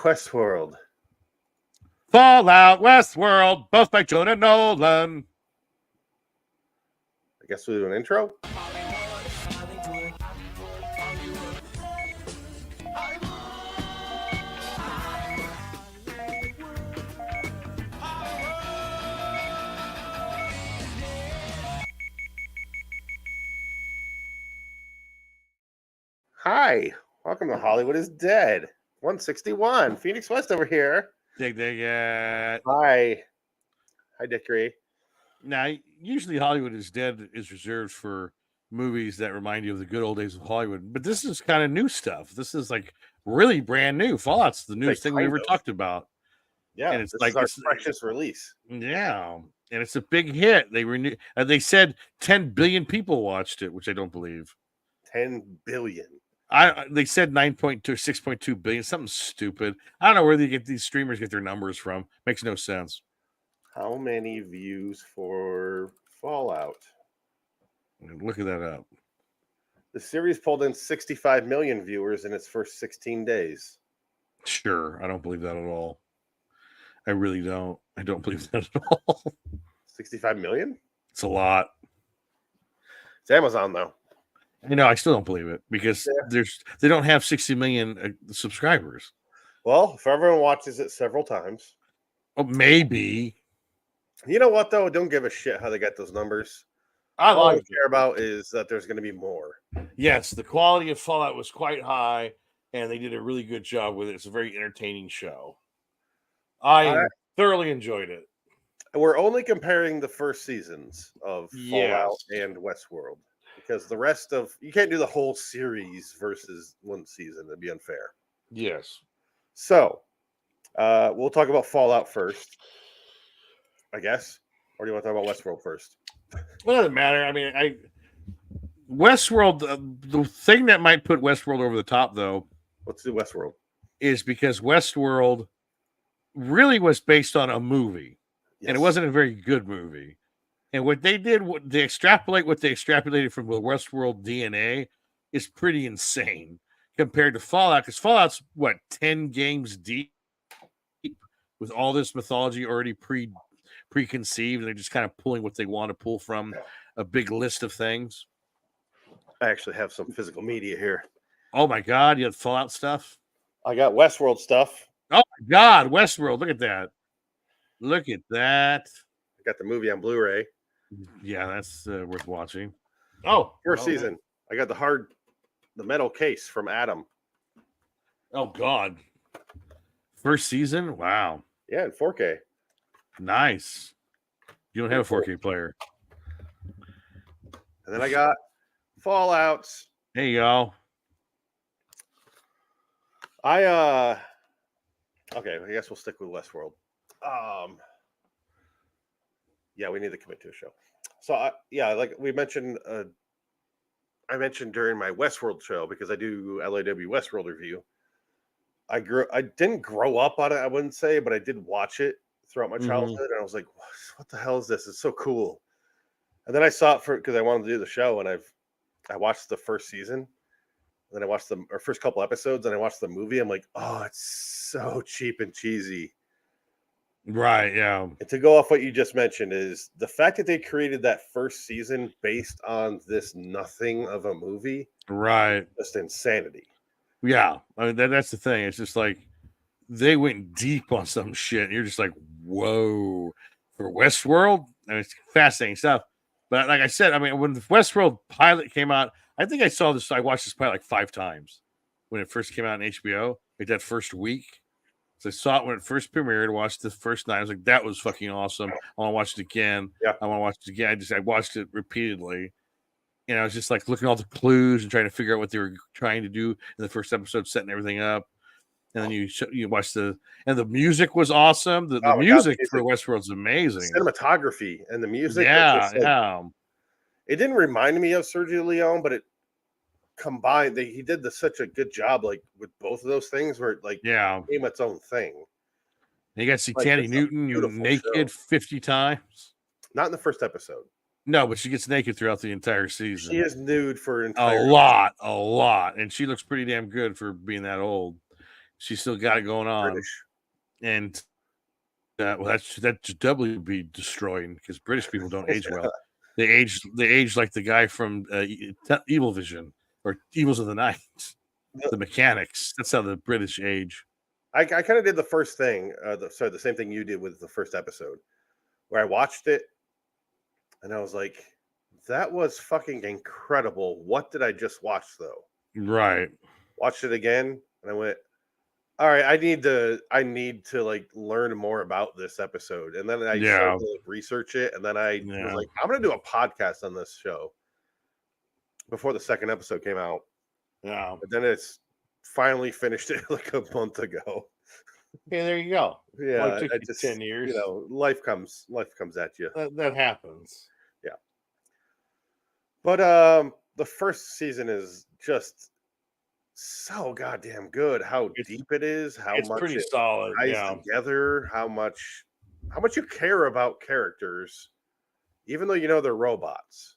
Westworld. Fallout, Westworld, both by Jonah Nolan. I guess we'll do an intro. Hi, welcome to Hollywood is Dead. 161, Phoenix West over here. Dig. Hi, Dickory. Now, usually Hollywood is Dead is reserved for movies that remind you of the good old days of Hollywood, but this is kind of new stuff. This is like really brand new. Fallout's the newest thing we ever talked about. Yeah, and it's this like is our freshest release. Yeah, and it's a big hit. They said 10 billion people watched it, which I don't believe. 10 billion. They said 9.2 or 6.2 billion, something stupid. I don't know where these streamers get their numbers from. Makes no sense. How many views for Fallout? Look at that up. The series pulled in 65 million viewers in its first 16 days. Sure, I don't believe that at all. I really don't. I don't believe that at all. 65 million? It's a lot. It's Amazon, though. I still don't believe it because they don't have 60 million subscribers. Well, if everyone watches it several times. Oh, maybe. You know what, though? Don't give a shit how they got those numbers. All I care about is that there's going to be more. Yes, the quality of Fallout was quite high, and they did a really good job with it. It's a very entertaining show. I thoroughly enjoyed it. We're only comparing the first seasons of Fallout and Westworld. Because the rest of you can't do the whole series versus one season. That'd be unfair. Yes. So we'll talk about Fallout first, I guess. Or do you want to talk about Westworld first? Well, it doesn't matter. I mean, Westworld. The thing that might put Westworld over the top, though, let's do Westworld, is because Westworld really was based on a movie, and it wasn't a very good movie. And what they did, what they extrapolated from the Westworld DNA is pretty insane compared to Fallout. Because Fallout's 10 games deep with all this mythology already preconceived, and they're just kind of pulling what they want to pull from a big list of things. I actually have some physical media here. Oh my God, you have Fallout stuff? I got Westworld stuff. Oh my God, Westworld! Look at that! Look at that! I got the movie on Blu-ray. Yeah, that's worth watching. First season. I got the metal case from Adam. Oh God. First season? Wow. Yeah, in 4K. Nice. You don't have a 4K player. And then I got Fallouts. There you go. Okay, I guess we'll stick with Westworld. Yeah, we need to commit to a show. So, like we mentioned, I mentioned during my Westworld show, because I do LAW Westworld review, I didn't grow up on it, I wouldn't say, but I did watch it throughout my childhood, and I was like, what the hell is this? It's so cool. And then I saw it because I wanted to do the show, and I watched the first season, and then I watched the first couple episodes, and I watched the movie. I'm like, oh, it's so cheap and cheesy. Right, yeah. And to go off what you just mentioned is the fact that they created that first season based on this nothing of a movie. Right. Just insanity. Yeah. I mean, that's the thing. It's just like they went deep on some shit. And you're just like, whoa. For Westworld, I mean, it's fascinating stuff. But like I said, I mean, when the Westworld pilot came out, I think I watched this pilot like 5 times when it first came out on HBO, like that first week. So I saw it when it first premiered, watched the first night. I was like, that was fucking awesome. I want to watch it again. Yeah. I want to watch it again. I watched it repeatedly. And I was just like looking at all the clues and trying to figure out what they were trying to do in the first episode, setting everything up. And then you watch the music was awesome. The music for Westworld is amazing. The cinematography and the music. Yeah. It didn't remind me of Sergio Leone, but it combined. He did such a good job, like with both of those things, where it became its own thing. And you got to see Thandie Newton naked 50 times. Not in the first episode. No, but she gets naked throughout the entire season. She is nude for a lot, and she looks pretty damn good for being that old. She's still got it going on, British. and well, that's doubly be destroying because British people don't age well. They age like the guy from Evil Vision or Evils of the Night, the mechanics. That's how the British age. I kind of did the first thing, the same thing you did with the first episode, where I watched it, and I was like, "That was fucking incredible." What did I just watch, though? Right. Watched it again, and I went, "All right, I need to like learn more about this episode." And then I started to like, research it, and then I was like, "I'm gonna do a podcast on this show." Before the second episode came out, but then it's finally finished it like a month ago. Okay, there you go. Yeah, well, it took just 10 years. Life comes at you. That happens. Yeah, but the first season is just so goddamn good. How deep it is, how it's much pretty it solid. ties together, how much you care about characters, even though you know they're robots.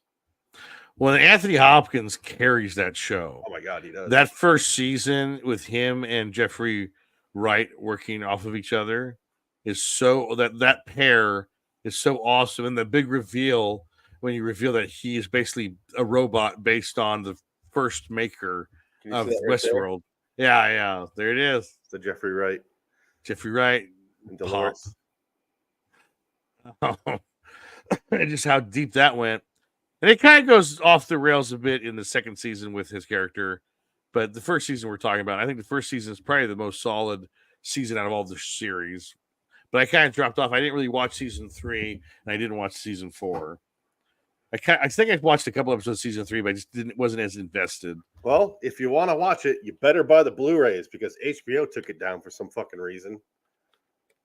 Well, Anthony Hopkins carries that show. Oh my god, he does. That first season with him and Jeffrey Wright working off of each other is so that pair is so awesome. And the big reveal when you reveal that he is basically a robot based on the first maker of Westworld. Yeah, there it is. The Jeffrey Wright. And Dolores. And just how deep that went. And it kind of goes off the rails a bit in the second season with his character. But the first season we're talking about, I think the first season is probably the most solid season out of all the series. But I kind of dropped off. I didn't really watch season 3, and I didn't watch season 4. I think I watched a couple episodes of season 3, but I just wasn't as invested. Well, if you want to watch it, you better buy the Blu-rays because HBO took it down for some fucking reason.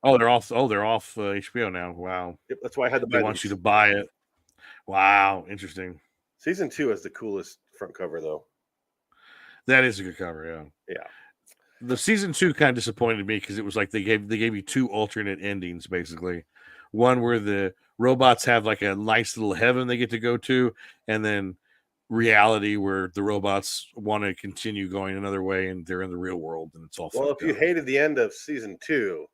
Oh, they're off HBO now. Wow. Yep, that's why I had to buy. They want you to buy it. Wow, interesting. Season 2 is the coolest front cover, though. That is a good cover, yeah. The season 2 kind of disappointed me because it was like they gave you 2 alternate endings, basically. One where the robots have like a nice little heaven they get to go to, and then reality where the robots want to continue going another way and they're in the real world and it's all. Well, if you hated the end of season 2,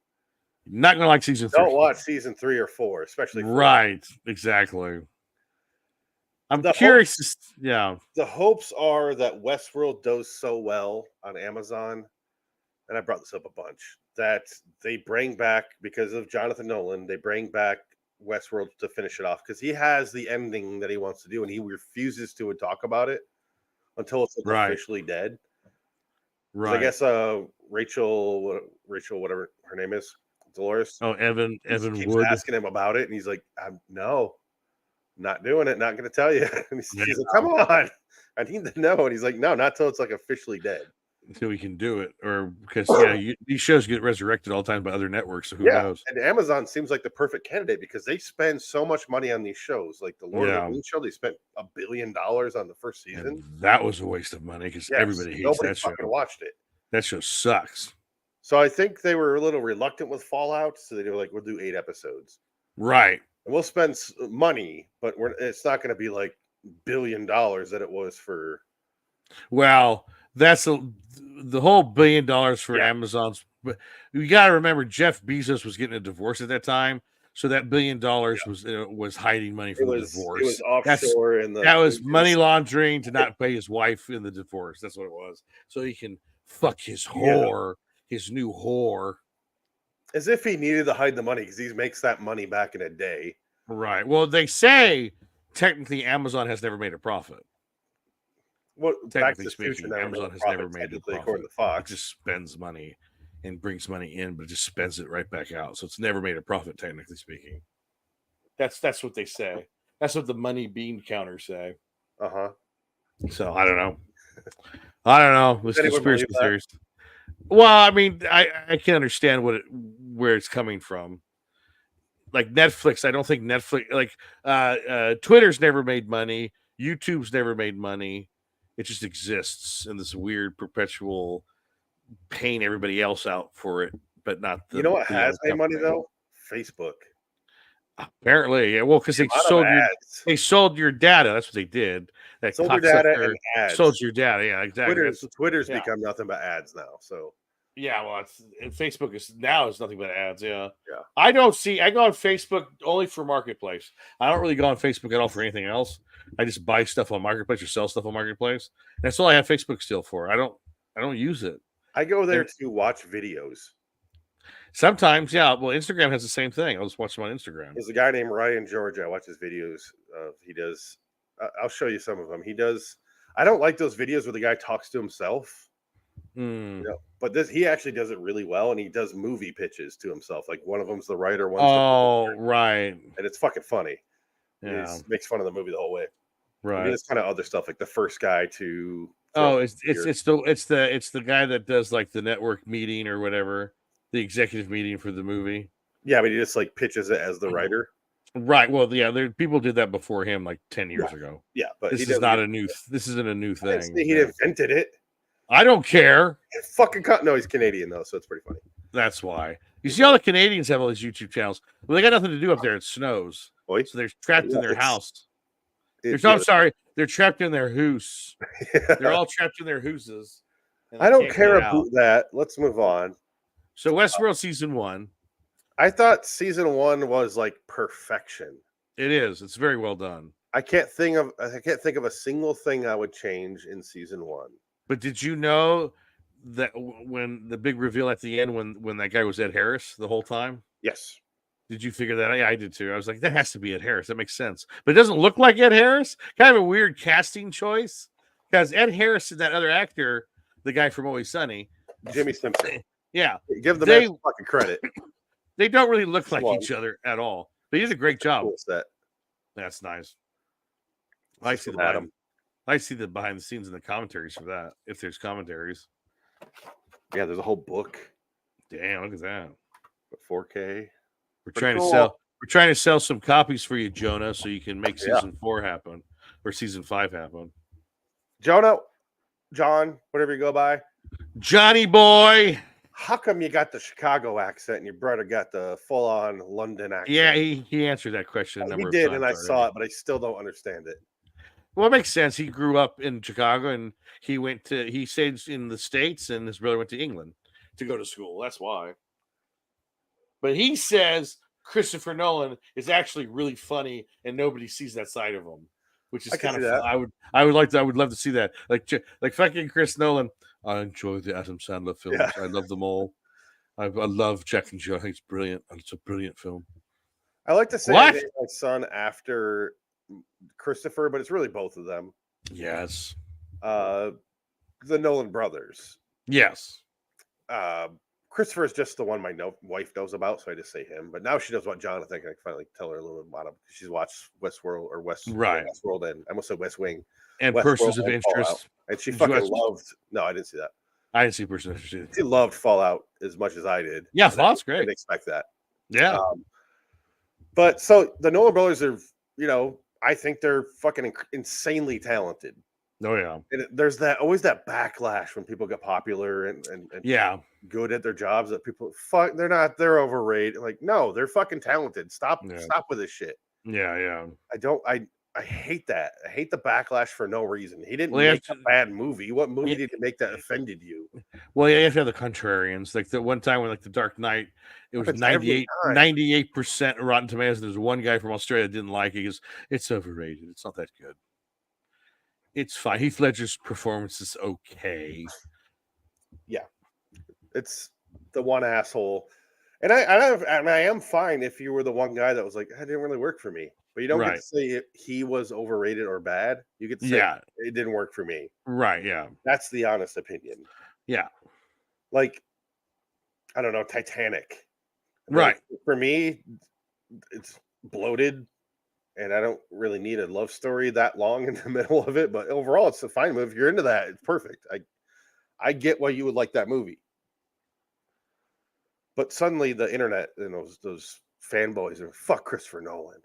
not gonna like season 3. Don't watch season 3 or 4, especially 4. Right, exactly. I'm curious. The hopes are that Westworld does so well on Amazon, and I brought this up a bunch, that they bring back, because of Jonathan Nolan, they bring back Westworld to finish it off, because he has the ending that he wants to do, and he refuses to talk about it until it's officially dead. Right. I guess Rachel, whatever her name is, Dolores. Oh, Evan keeps Wood. asking him about it, and he's like, no. Not doing it, not going to tell you. And he's like, come on, I need to know. And he's like, no, not till it's like officially dead. Until we can do it, or because these shows get resurrected all the time by other networks. So who knows? And Amazon seems like the perfect candidate because they spend so much money on these shows. Like the Lord of the Rings show, they spent $1 billion on the first season. And that was a waste of money because everybody hates that show. Nobody watched it. That show sucks. So I think they were a little reluctant with Fallout, so they were like, "We'll do 8 episodes." Right. And we'll spend money, but it's not going to be like $1 billion that it was for. Well, that's the whole $1 billion for Amazon's. But you got to remember, Jeff Bezos was getting a divorce at that time, so that $1 billion was hiding money from the divorce. It was offshore, that was money laundering to not pay his wife in the divorce. That's what it was, so he can fuck his whore, his new whore. As if he needed to hide the money because he makes that money back in a day. Right. Well, they say technically Amazon has never made a profit. Well, technically speaking, Amazon has never made a profit. According to Fox, it just spends money and brings money in, but it just spends it right back out. So it's never made a profit, technically speaking. That's what they say. That's what the money bean counters say. So I don't know. This conspiracy theories. Well, I mean, I can understand where it's coming from. Like Netflix, I don't think Netflix, like Twitter's never made money. YouTube's never made money. It just exists in this weird perpetual paying everybody else out for it, but not the. You know what has made money though? Facebook. Apparently, yeah. Well, because they sold your data. That's what they did. Sold your data and ads. Sold your data. Yeah, exactly. Twitter's become nothing but ads now. So Yeah, well, Facebook is nothing but ads. Yeah. Yeah. I go on Facebook only for Marketplace. I don't really go on Facebook at all for anything else. I just buy stuff on Marketplace or sell stuff on Marketplace. That's all I have Facebook still for. I don't use it. I go there And to watch videos. sometimes, yeah. Well, Instagram has the same thing. I'll just watch them on Instagram. There's a guy named Ryan George. I watch his videos. He does. I'll show you some of them. He does. I don't like those videos where the guy talks to himself. Mm. But he actually does it really well, and he does movie pitches to himself. Like one of them's the writer, one's Oh, the producer, right. and it's fucking funny. Yeah. He makes fun of the movie the whole way. Right. He does kind of other stuff, like the first guy to. Oh, it's the guy that does like the network meeting or whatever, the executive meeting for the movie. Yeah, but he just like pitches it as the writer. Right. Well, yeah, people did that before him like 10 years ago. Yeah, but this isn't a new thing. He invented it. I don't care. No, he's Canadian though, so it's pretty funny. That's why. You see, all the Canadians have all these YouTube channels. Well, they got nothing to do up there. It snows, Boy. So they're trapped in their house. I'm sorry, they're trapped in their house. They're all trapped in their houses. I don't care about that. Let's move on. So Westworld season 1. I thought season 1 was like perfection. It is. It's very well done. I can't think of a single thing I would change in season 1. But did you know that when the big reveal at the end, when that guy was Ed Harris the whole time? Yes. Did you figure that out? Yeah, I did too. I was like, that has to be Ed Harris. That makes sense. But it doesn't look like Ed Harris. Kind of a weird casting choice. Because Ed Harris and that other actor, the guy from Always Sunny, Jimmy Simpson. Yeah. Give the man fucking credit. They don't really look like each other at all. But he did a great job. Cool set. That's nice. I see the behind the scenes and the commentaries for that, if there's commentaries. Yeah, there's a whole book. Damn, look at that. 4K. We're trying to sell some copies for you, Jonah, so you can make season 4 happen or season 5 happen. John, whatever you go by. Johnny boy. How come you got the Chicago accent and your brother got the full-on London accent? Yeah, he answered that question a number of times. He did, and I saw it, but I still don't understand it. Well, it makes sense. He grew up in Chicago, and he stayed in the States, and his brother went to England to go to school. That's why. But he says Christopher Nolan is actually really funny, and nobody sees that side of him, which is kind of fun. I would love to see that. Like fucking Chris Nolan. I enjoy the Adam Sandler films. Yeah. I love them all. I love Jack and Jill. I think it's brilliant. It's a brilliant film. I like to say I named my son after Christopher, but it's really both of them. Yes. The Nolan brothers. Yes. Christopher is just the one my wife knows about, so I just say him. But now she knows about Jonathan. I can finally tell her a little bit about him. She's watched Westworld or Westworld, and I almost said West Wing. And Persons of Interest. And she fucking loved. No, I didn't see that. I didn't see Persons of Interest. She loved Fallout as much as I did. Yeah, Fallout's great. I didn't expect that. Yeah. But so the Nolan brothers are, I think they're fucking insanely talented. Oh yeah. And there's always that backlash when people get popular and good at their jobs that people they're overrated. Like, no, they're fucking talented. Stop with this shit. Yeah. I hate that. I hate the backlash for no reason. He didn't make a bad movie. What movie did he make that offended you? Well, you have to have the contrarians. Like the one time when like The Dark Knight, it was 98% Rotten Tomatoes. There's one guy from Australia that didn't like it. He goes, it's overrated. It's not that good. It's fine. Heath Ledger's performance is okay. Yeah. It's the one asshole. And I am fine if you were the one guy that was like, that didn't really work for me. But you don't get to say he was overrated or bad. You get to say it didn't work for me. Right, yeah. That's the honest opinion. Yeah. Like, I don't know, Titanic. Right. For me, it's bloated, and I don't really need a love story that long in the middle of it. But overall, it's a fine movie. If you're into that, it's perfect. I get why you would like that movie. But suddenly the internet and those fanboys are fuck Christopher Nolan.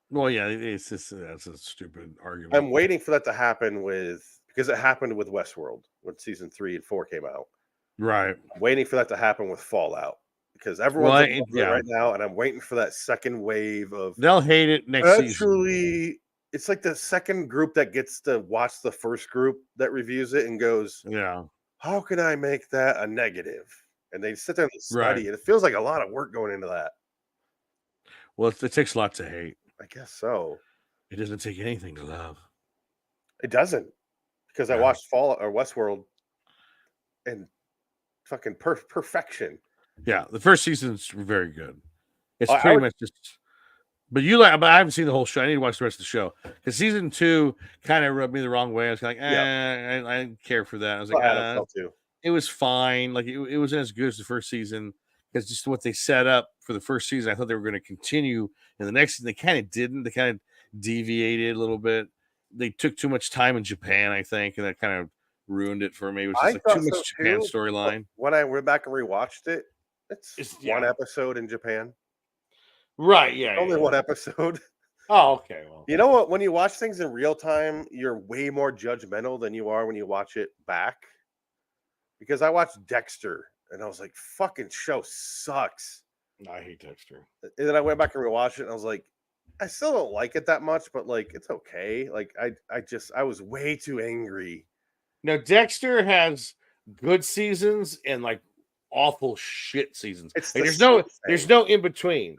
Well, yeah, that's a stupid argument. I'm waiting for that to happen because it happened with Westworld when season 3 and 4 came out. Right. I'm waiting for that to happen with Fallout because everyone's right now, and I'm waiting for that second wave of. They'll hate it next season. Actually, it's like the second group that gets to watch the first group that reviews it and goes, "Yeah, how can I make that a negative?" and they sit there and Right. study, and it feels like a lot of work going into that. Well, it takes a lot to hate. I guess so. It doesn't take anything to love. It doesn't, because I Yeah. watched Fall or Westworld and fucking perfection. Yeah. The first season's very good. It's I pretty would, much just. But I haven't seen the whole show. I need to watch the rest of the show because season 2 kind of rubbed me the wrong way. I was like, yeah, I didn't care for that. I was like, how Adam felt too. it was fine. Like it wasn't as good as the first season because just what they set up for the first season, I thought they were going to continue in the next season. They kind of didn't. They kind of deviated a little bit. They took too much time in Japan, I think, and that kind of ruined it for me. It was just I like too thought so much Japan too. But storyline. when I went back and rewatched it, it's one Yeah. episode in Japan. Right. Yeah. Only one episode. Oh, okay. Well, You know what? When you watch things in real time, you're way more judgmental than you are when you watch it back. Because I watched Dexter and I was like, fucking show sucks. I hate Dexter. And then I went back and rewatched it and I was like, I still don't like it that much, but like it's okay. Like I was way too angry. Now Dexter has good seasons and like awful shit seasons. It's Like, the there's same no in between.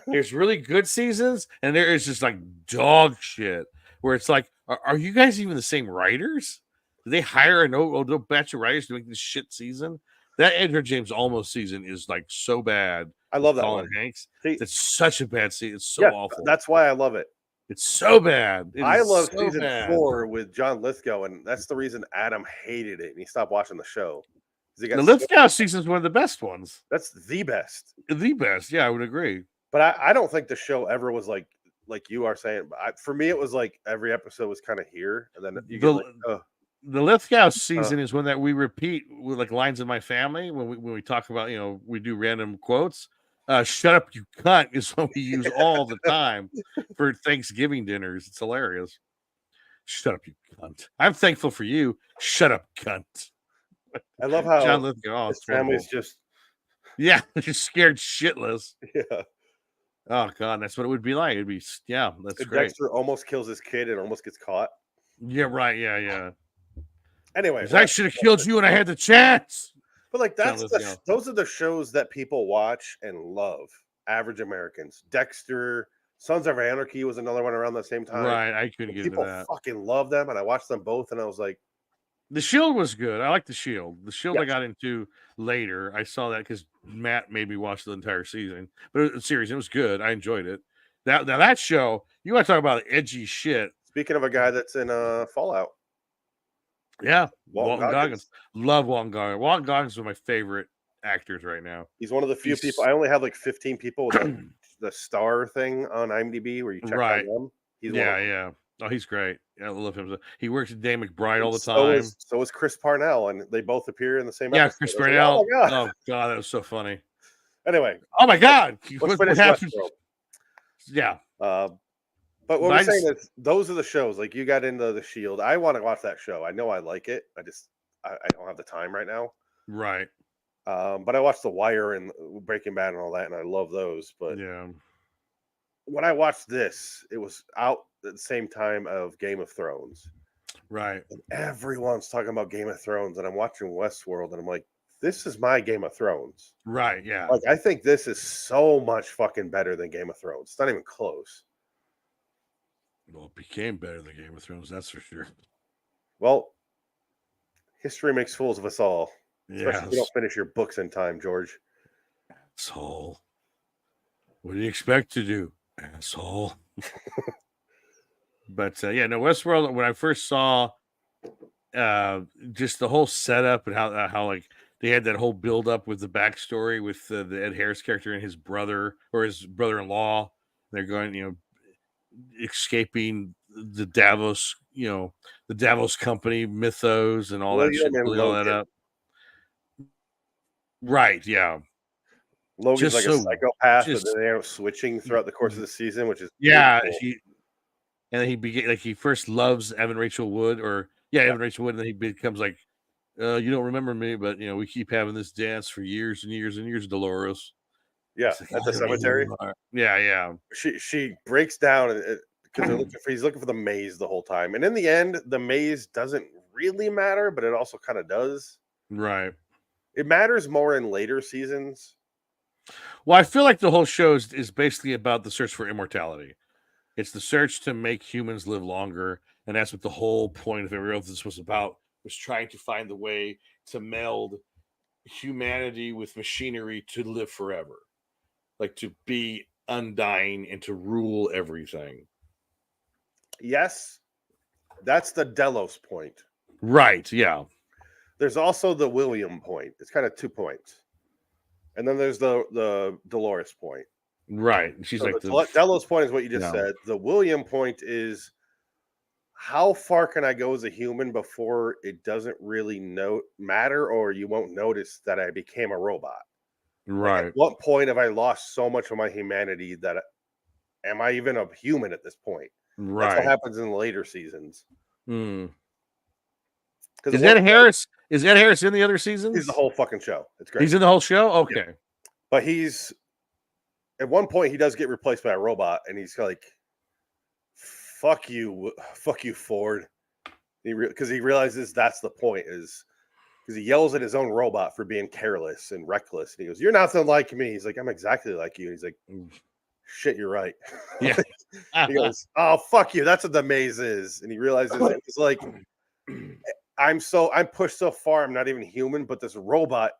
There's really good seasons and there is just like dog shit where it's like, are you guys even the same writers? Did they hire a batch of writers to make this shit season? That Edgar James Olmos season is like so bad. I love that Colin one. Hanks. See, That's such a bad season. It's so yeah, awful. that's why I love it. It's so bad. I love so season bad. 4 with John Lithgow, and that's the reason Adam hated it and he stopped watching the show. The Lithgow season is one of the best ones. That's the best. The best. Yeah, I would agree. But I don't think the show ever was like you are saying. But for me, it was like every episode was kind of here, and then you get the Lithgow season is one that we repeat with like lines in my family when we talk about, we do random quotes. Shut up, you cunt is what we use all the time for Thanksgiving dinners. It's hilarious. Shut up, you cunt. I'm thankful for you. Shut up, cunt. I love how John Lithgow. his family's just just scared shitless. yeah. Oh god, that's what it would be like. It'd be that's great. Dexter almost kills his kid and almost gets caught. Yeah, right. Yeah. Anyway, I should have killed you when I had the chance. But like those are the shows that people watch and love. Average Americans. Dexter, Sons of Anarchy was another one around the same time. Right, I couldn't get into that. People fucking love them, and I watched them both, and I was like, The Shield was good. I like The Shield. The Shield yes. I got into later. I saw that because Matt made me watch the entire season, but series. It was good. I enjoyed it. That show, you want to talk about edgy shit? Speaking of a guy that's in Fallout. Yeah, Walton Goggins. Love Walton Goggins. Walton Goggins is one of my favorite actors right now. He's one of the few people. I only have like 15 people with the star thing on IMDb where you check on them. He's yeah. Oh, he's great. Yeah, I love him. He works with Dave McBride all the time. So is Chris Parnell, and they both appear in the same episode. episode. Chris Parnell. Like, oh god, that was so funny. Anyway. Oh my god. What happened? Yeah. But what we're saying is those are the shows. Like you got into The Shield. I want to watch that show. I know I like it. I don't have the time right now. Right. But I watched The Wire and Breaking Bad and all that, and I love those. But yeah, when I watched this, it was out at the same time of Game of Thrones. Right. And everyone's talking about Game of Thrones, and I'm watching Westworld, and I'm like, this is my Game of Thrones. Right. Yeah. Like I think this is so much fucking better than Game of Thrones. It's not even close. Well, it became better than Game of Thrones, that's for sure. Well, history makes fools of us all. Especially if you don't finish your books in time, George. Asshole. What do you expect to do, asshole? But Westworld, when I first saw just the whole setup and how like they had that whole build up with the backstory with the Ed Harris character and his brother or his brother-in-law. They're going, escaping the Davos, the Davos company mythos and all that shit, building all that up. Right, yeah. Logan's just like a psychopath, but then they're switching throughout the course of the season, which is he first loves Evan Rachel Wood, Evan Rachel Wood, and then he becomes like, you don't remember me, but we keep having this dance for years and years and years, Dolores. Yeah, at the cemetery. Yeah. She breaks down because he's looking for the maze the whole time, and in the end, the maze doesn't really matter, but it also kind of does. Right. It matters more in later seasons. Well, I feel like the whole show is basically about the search for immortality. It's the search to make humans live longer, and that's what the whole point of every of this was about. Was trying to find the way to meld humanity with machinery to live forever, like to be undying and to rule everything. Yes, that's the Delos point. Right? Yeah. There's also the William point. It's kind of 2 points, and then there's the Dolores point. Right. She's So like the Delos point is what you just Yeah. said. The William point is how far can I go as a human before it doesn't really matter, or you won't notice that I became a robot. Like, right. at what point have I lost so much of my humanity that am I even a human at this point? That's what Right. happens in later seasons. Hmm. Because Is Ed Harris? Is Ed Harris in the other seasons? he's the whole fucking show. It's great. He's in the whole show. Okay. But he's at one point he does get replaced by a robot, and he's like, fuck you, Ford. Because he realizes that's the point, is because he yells at his own robot for being careless and reckless. And he goes, "You're nothing like me." He's like, "I'm exactly like you." And he's like, "Shit, you're right." Yeah. He goes, "Oh, fuck you. That's what the maze is." And he realizes he's like, I'm pushed so far, I'm not even human, but this robot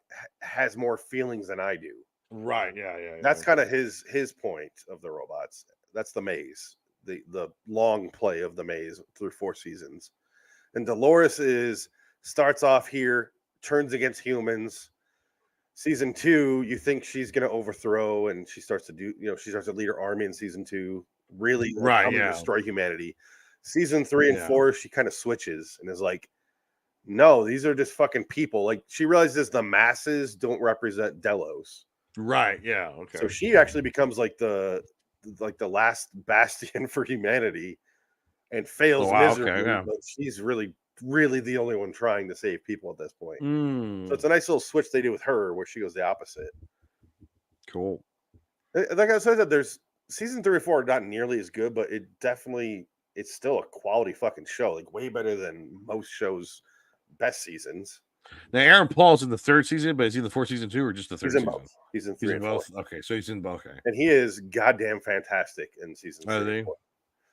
has more feelings than I do. Right. Yeah. Yeah. That's kind of his point of the robots. That's the maze, the long play of the maze through 4 seasons. And Dolores starts off here, turns against humans. Season 2, you think she's going to overthrow, and she starts to she starts to lead her army in season 2. Really, Right, I'm going to yeah. destroy humanity. Season 3 and 4, she kind of switches and is like, no, these are just fucking people. Like, she realizes the masses don't represent Delos. Right. Yeah. Okay. So she actually becomes like the last bastion for humanity, and fails miserably. Okay, yeah. But she's really the only one trying to save people at this point. Mm, So it's a nice little switch they do with her, where she goes the opposite. cool. Like I said, there's season 3 or 4 are not nearly as good, but it's still a quality fucking show. Like, way better than most shows' best seasons. Now Aaron Paul's in the 3rd season, but is he in the 4th season too, or just the 3rd He's in season? both. He's in 3 He's in and both. 4. Okay, so he's in both. Okay. And he is goddamn fantastic in season 3 and 4.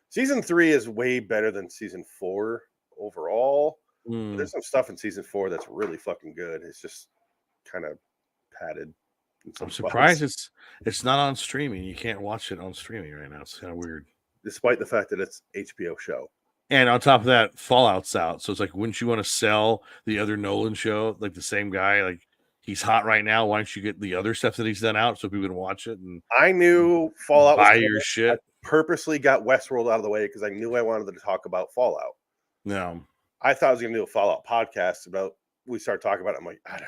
Season 3 is way better than season 4 overall. There's some stuff in season 4 that's really fucking good. It's just kind of padded. I'm surprised it's not on streaming. You can't watch it on streaming right now. It's kind of weird. Despite the fact that it's HBO show. And on top of that, Fallout's out. So it's like, wouldn't you want to sell the other Nolan show? Like the same guy, like he's hot right now. Why don't you get the other stuff that he's done out so people can watch it? And I knew Fallout buy your shit. I purposely got Westworld out of the way because I knew I wanted to talk about Fallout. No. I thought I was going to do a Fallout podcast about. We started talking about it. I'm like, I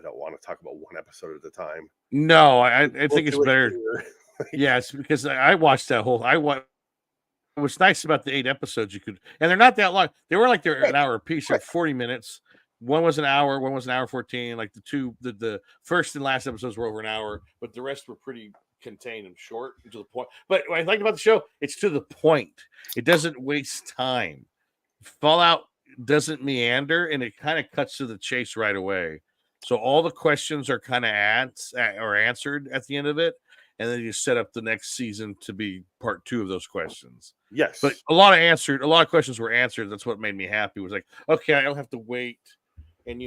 don't want to talk about one episode at a time. No, I think it's better. Yes, because I watched that whole. What's nice about the 8 episodes you could, and they're not that long. They were like they're an hour a piece, or 40 minutes. One was an hour, one was an hour 14. Like the first and last episodes were over an hour, but the rest were pretty contained and short and to the point. But what I liked about the show, it's to the point. It doesn't waste time. Fallout doesn't meander, and it kind of cuts to the chase right away. So all the questions are kind of answered at the end of it, and then you set up the next season to be part 2 of those questions. Yes, but a lot of questions were answered. That's what made me happy. Was like, okay, I don't have to wait and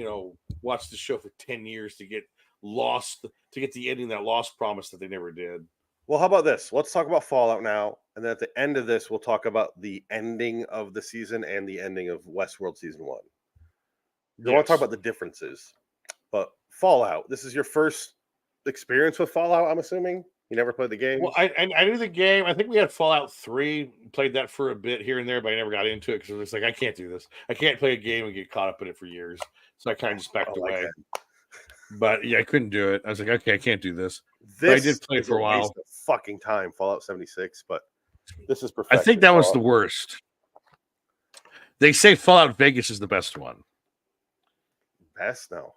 watch the show for 10 years to get lost, to get the ending that Lost promised that they never did. Well, how about this? Let's talk about Fallout now, and then at the end of this, we'll talk about the ending of the season and the ending of Westworld season 1. I want to talk about the differences. But Fallout, this is your first experience with Fallout, I'm assuming? You never played the game? Well, I knew the game. I think we had Fallout 3, played that for a bit here and there, but I never got into it because it was like, I can't do this. I can't play a game and get caught up in it for years. So I kind of just backed away. But yeah, I couldn't do it. I was like, okay, I can't do this. But I did play for a while. Fucking time, Fallout 76, but this is perfect. I think that was the worst. They say Fallout Vegas is the best one. Best? No.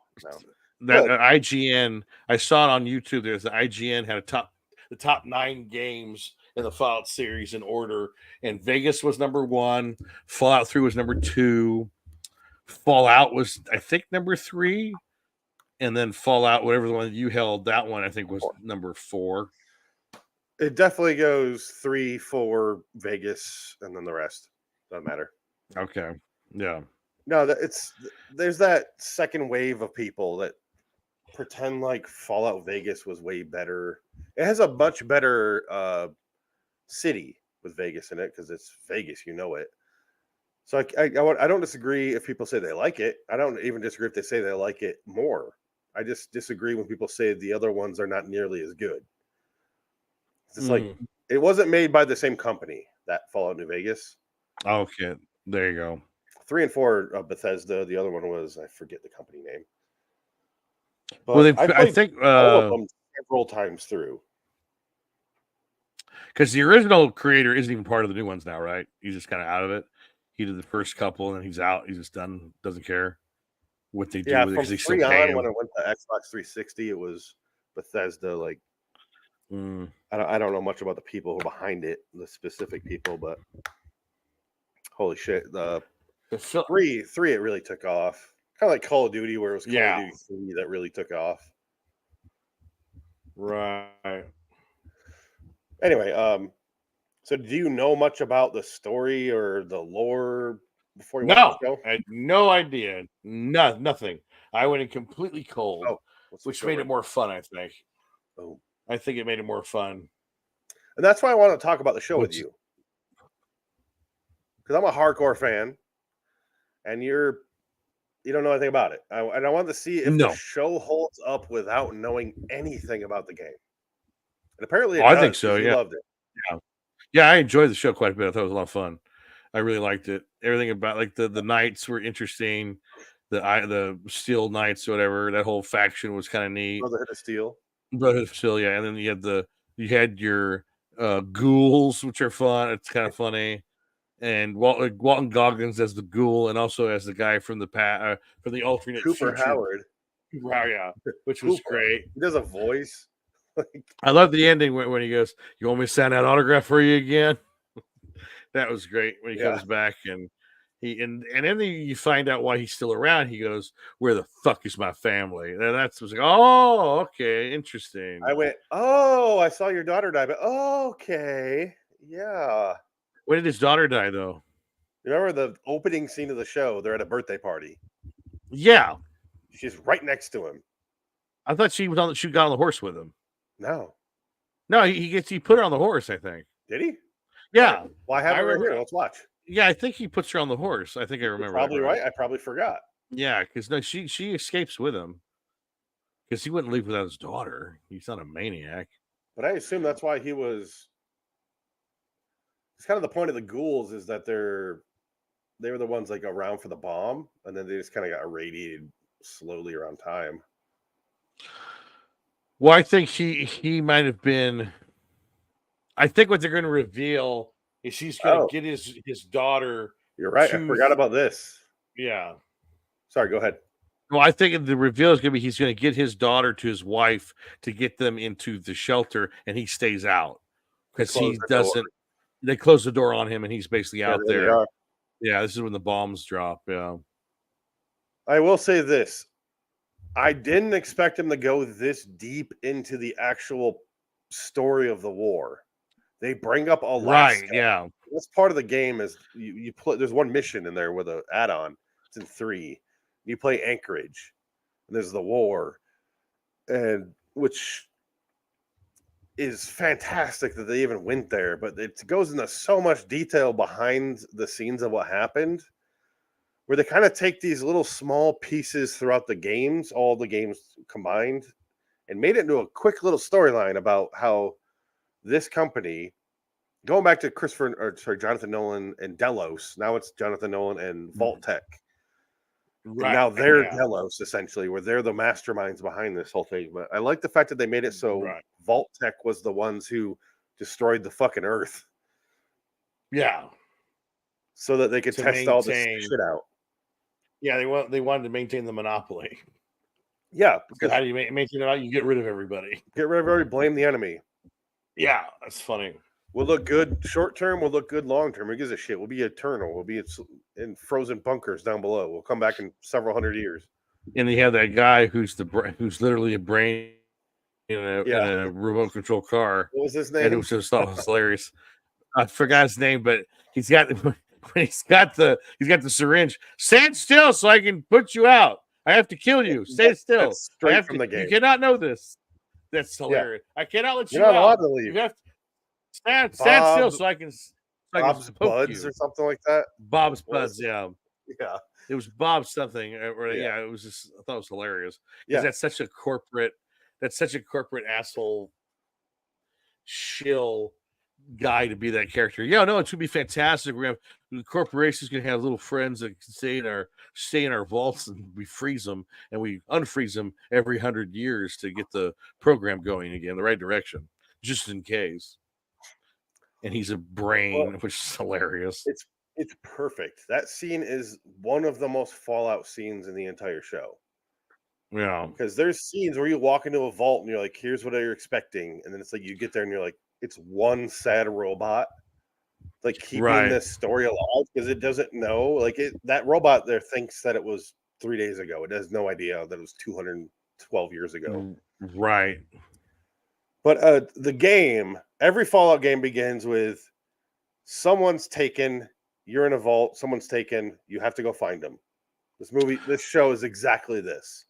That IGN, I saw it on YouTube. There's the IGN had the top 9 games in the Fallout series in order, and Vegas was number 1. Fallout 3 was number 2. Fallout was, I think, number 3. and then Fallout, whatever the one you held, that one I think was 4. number 4. It definitely goes 3, 4, Vegas, and then the rest. Doesn't matter. Okay. Yeah. No, there's that second wave of people that pretend like Fallout Vegas was way better. It has a much better city with Vegas in it because it's Vegas, you know it. So I don't disagree if people say they like it. I don't even disagree if they say they like it more. I just disagree when people say the other ones are not nearly as good. It's like it wasn't made by the same company, that Fallout New Vegas. Okay, there you go. 3 and 4 of Bethesda. The other one was, I forget the company name. But Well, I think all of them several times through. Because the original creator isn't even part of the new ones now, right? He's just kind of out of it. He did the first couple, and then he's out. He's just done. Doesn't care what they do Yeah, with it from because they still 3 pay on, him. when I went to Xbox 360, it was Bethesda. Like, I don't know much about the people who are behind it, the specific people, but holy shit, the 3 it really took off. Kind of like Call of Duty, where it was Call of Duty 3 that really took off. Right. Anyway, so do you know much about the story or the lore before you watch the show? I had no idea. Nothing. I went in completely cold, which made it more fun, I think. Oh. I think it made it more fun. And that's why I want to talk about the show with you. Because I'm a hardcore fan, and you don't know anything about it. And I want to see if the show holds up without knowing anything about the game. And apparently it does. I think so, You loved it. Yeah, I enjoyed the show quite a bit. I thought it was a lot of fun. I really liked it. Everything about, like, the knights were interesting. The Steel Knights or whatever, that whole faction was kind of neat. Brotherhood of Steel, yeah. And then you had your ghouls, which are fun. It's kind of funny. And Walton Goggins as the ghoul, and also as the guy from the alternate Cooper future. Howard. Wow, yeah, which was great. He does a voice. I love the ending when he goes, "You want me to sign that autograph for you again?" That was great when he comes back, and and then you find out why he's still around. He goes, "Where the fuck is my family?" And that's was like, "Oh, okay, interesting." I went, "Oh, I saw your daughter die," but okay, yeah. When did his daughter die, though? Remember the opening scene of the show? They're at a birthday party. Yeah, she's right next to him. I thought she got on the horse with him. No, he put her on the horse, I think. Did he? Yeah. Well, I have it right here. Let's watch. Yeah, I think he puts her on the horse. I think I remember. You're probably right. I probably forgot. Yeah, because no, she escapes with him because he wouldn't leave without his daughter. He's not a maniac. But I assume that's why he was. It's kind of the point of the ghouls is that they were the ones like around for the bomb, and then they just kind of got irradiated slowly around time. Well, I think he might have been. I think what they're going to reveal is he's going to get his daughter. You're right. I forgot about this. Yeah. Sorry. Go ahead. Well, I think the reveal is going to be he's going to get his daughter to his wife to get them into the shelter, and he stays out because he doesn't. They close the door on him, and he's basically out there. Yeah, this is when the bombs drop. Yeah. I will say this. I didn't expect him to go this deep into the actual story of the war. They bring up Alaska. Right, yeah. That's part of the game is you play. There's one mission in there with an add-on. It's in 3. You play Anchorage, and there's the war, and which is fantastic that they even went there. But it goes into so much detail behind the scenes of what happened, where they kind of take these little small pieces throughout the games, all the games combined, and made it into a quick little storyline about how this company, going back to Jonathan Nolan and Delos, now it's Jonathan Nolan and Vault Tech. Right. And now they're Delos, essentially, where they're the masterminds behind this whole thing. But I like the fact that they made it so Vault Tech was the ones who destroyed the fucking Earth. Yeah. So that they could test all this shit out. Yeah, they wanted to maintain the monopoly. Yeah. Because how do you maintain it out? You get rid of everybody. Get rid of everybody, blame the enemy. Yeah, that's funny. We'll look good short term. We'll look good long term. Who gives a shit? We'll be eternal. We'll be in frozen bunkers down below. We'll come back in several hundred years. and they have that guy who's literally a brain in a remote control car. What was his And it name? was just thought it was hilarious. I forgot his name, but he's got the syringe. Stand still so I can put you out. I have to kill you. Stay still. That's straight from the You game. cannot know this. That's hilarious. I cannot let You're you not allowed out. to leave. You have to stand still so I can Bob's poke Buds you. or something like that. Bob's Buds, yeah. Yeah. It was Bob something. Yeah. It was just, I thought it was hilarious. Yeah. Because that's such a corporate asshole shill guy to be that character. Yeah, no, it's gonna be fantastic. We're gonna have the corporation's gonna have little friends that can stay in our vaults, and we freeze them and we unfreeze them every 100 years to get the program going again, the right direction, just in case. And he's a brain, which is hilarious. It's perfect. That scene is one of the most Fallout scenes in the entire show. Yeah, because there's scenes where you walk into a vault and you're like, here's what you're expecting, and then it's like you get there and you're like, it's one sad robot like keeping this story alive because it doesn't know, like, that robot there thinks that it was 3 days ago. It has no idea that it was 212 years ago. Right. But the game, every Fallout game begins with someone's taken, you're in a vault, someone's taken, you have to go find them. This show is exactly this.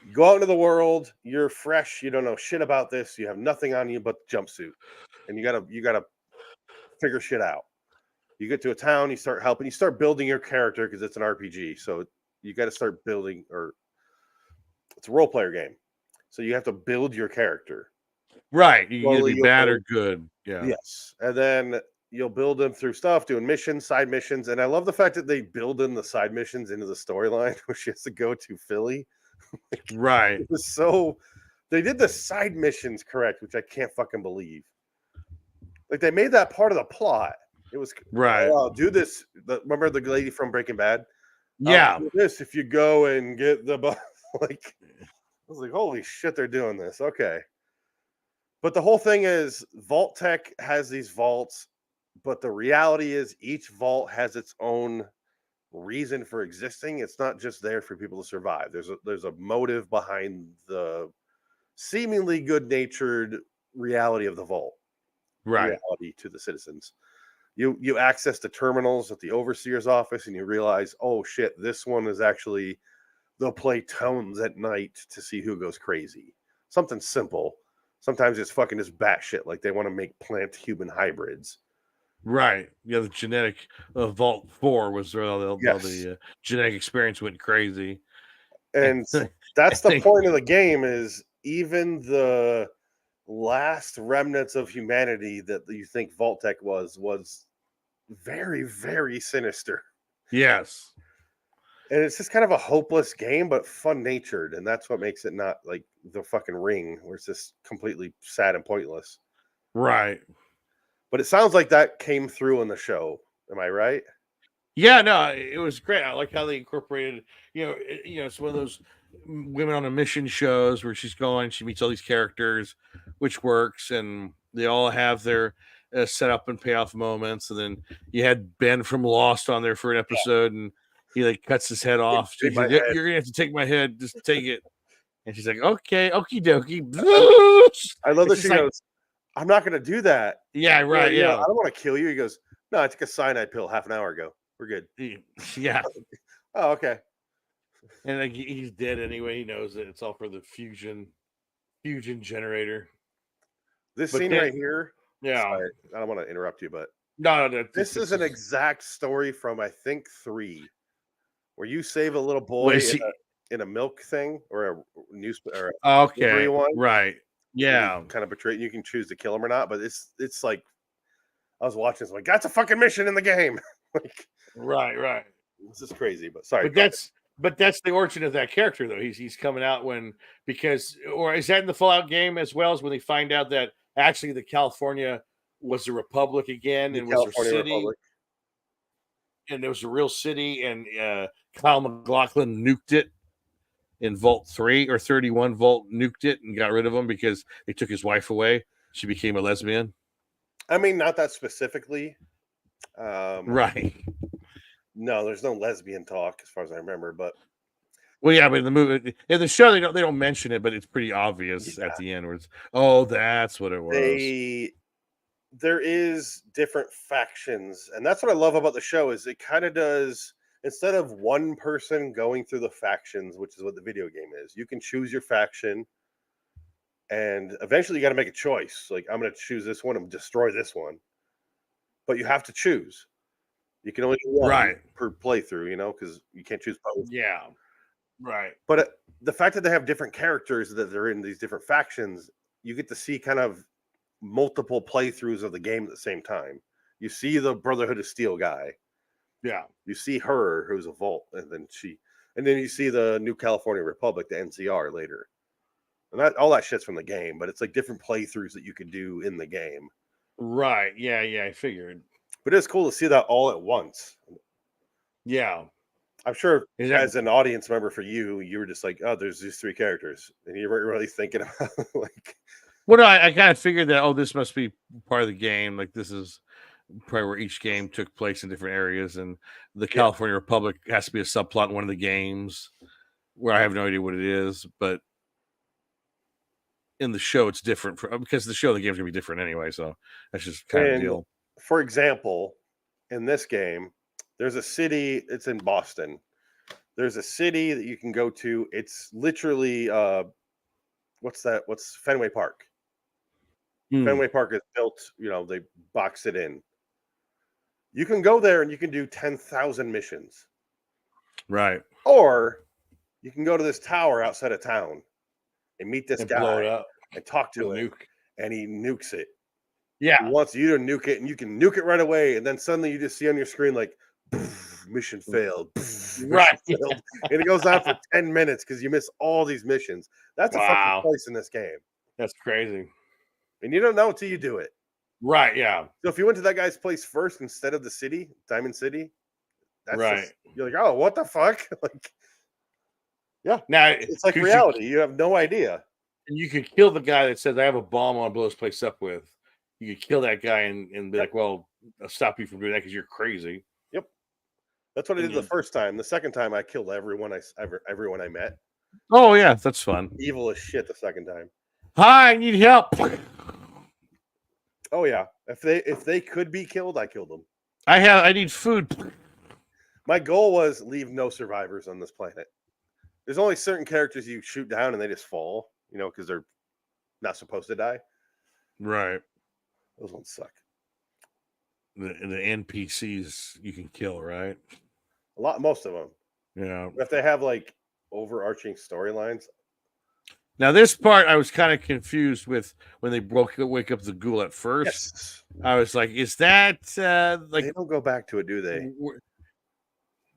You go out into the world, you're fresh, you don't know shit about this, you have nothing on you but the jumpsuit, and you gotta figure shit out. You get to a town, you start helping, you start building your character because it's an RPG, so you got to start building, or it's a role player game, so you have to build your character. Right, you can either be bad or good. Yeah. Yes, and then you'll build them through stuff, doing missions, side missions, and I love the fact that they build in the side missions into the storyline, where she has to go to Philly. Right. It was so they did the side missions correct, which I can't fucking believe. Like they made that part of the plot. It was right. Oh, do this. Remember the lady from Breaking Bad? Yeah. Do this if you go and get the like. I was like, holy shit, they're doing this. Okay. But the whole thing is Vault Tech has these vaults, but the reality is each vault has its own reason for existing. It's not just there for people to survive. There's a motive behind the seemingly good-natured reality of the vault. Right. Reality to the citizens. You access the terminals at the overseer's office and you realize, oh shit, this one is actually they'll play tones at night to see who goes crazy. Something simple. Sometimes it's fucking just batshit, like they want to make plant human hybrids. Right. Yeah, the genetic Vault 4 was where the genetic experience went crazy. And that's the point of the game, is even the last remnants of humanity that you think Vault-Tec was very, very sinister. Yes. And it's just kind of a hopeless game, but fun-natured, and that's what makes it not like the fucking Ring, where it's just completely sad and pointless. Right. But it sounds like that came through in the show. Am I right? Yeah, no, it was great. I like how they incorporated, it's one of those women on a mission shows where she's going, she meets all these characters, which works, and they all have their set up and payoff moments. And then you had Ben from Lost on there for an episode, and he like cuts his head off. She's like, you're gonna have to take my head, just take it. And she's like, okay, okie dokie. I love that she goes, I'm not gonna do that. Yeah, right. Yeah. I don't want to kill you. He goes, no, I took a cyanide pill half an hour ago. We're good. Yeah. Oh, okay. And like, he's dead anyway. He knows that it's all for the fusion generator. This scene right here. Yeah. Sorry, I don't want to interrupt you, but no, this is an exact story from I think 3, where you save a little boy in a milk thing or a newspaper. Okay. One. Right. Yeah. Kind of betray. You can choose to kill him or not, but it's like I was watching this, like, that's a fucking mission in the game. Like, right. This is crazy, but sorry. But that's the origin of that character, though. He's coming out or is that in the Fallout game as well, as when they find out that actually the California was a republic again, and was a city, Republic. And there was a real city, and Kyle MacLachlan nuked it in Vault 3 or 31 Vault, nuked it and got rid of him because they took his wife away. She became a lesbian. I mean, not that specifically. Right. No, there's no lesbian talk as far as I remember, but Well, yeah, but in the movie, in the show, they don't mention it, but it's pretty obvious Yeah. at the end where it's, oh, that's what it was. There is different factions, and that's what I love about the show is it kind of does, instead of one person going through the factions, which is what the video game is, you can choose your faction, and eventually you got to make a choice. Like, I'm going to choose this one and destroy this one, but you have to choose. You can only do one Right. per playthrough, because you can't choose both. Yeah. Right. But the fact that they have different characters that they're in these different factions, you get to see kind of multiple playthroughs of the game at the same time. You see the Brotherhood of Steel guy. Yeah. You see her, who's a Volt, and then you see the New California Republic, the NCR later. And all that shit's from the game, but it's like different playthroughs that you could do in the game. Right. Yeah. Yeah. I figured. But it's cool to see that all at once. Yeah. I'm sure Is that, as an audience member for you, you were just like, oh, there's these three characters. And you weren't really thinking about like, well, no, I kind of figured that, oh, this must be part of the game. Like, this is probably where each game took place in different areas. And the yeah. California Republic has to be a subplot in one of the games where I have no idea what it is. But in the show, it's different because the show, the game's going to be different anyway. So that's just kind of the deal. For example, in this game, there's a city, it's in Boston. There's a city that you can go to. It's literally what's Fenway Park. Fenway Park is built, they box it in. You can go there and you can do 10,000 missions. Right. Or you can go to this tower outside of town and meet this guy blow it up and talk to him, and he nukes it. Yeah. He wants you to nuke it, and you can nuke it right away, and then suddenly you just see on your screen like, mission failed. Right. Failed. And it goes on for 10 minutes because you miss all these missions. That's a fucking place in this game. That's crazy. And you don't know until you do it. Right, yeah. So if you went to that guy's place first instead of the city, Diamond City, that's right. You're like, oh, what the fuck? Like, yeah. Now it's like reality. You have no idea. And you could kill the guy that says, I have a bomb I want to blow this place up with. You could kill that guy and be like, well, I'll stop you from doing that because you're crazy. Yep. That's what I did the first time. The second time, I killed everyone I met. Oh, yeah, that's fun. Evil as shit the second time. Hi, I need help. Oh, yeah. If they could be killed, I killed them. I need food. My goal was leave no survivors on this planet. There's only certain characters you shoot down and they just fall, because they're not supposed to die. Right. Those ones suck. The NPCs you can kill, right? Most of them. Yeah. If they have like overarching storylines. Now, this part I was kind of confused with when they wake up the ghoul at first. Yes. I was like, is that like they don't go back to it, do they?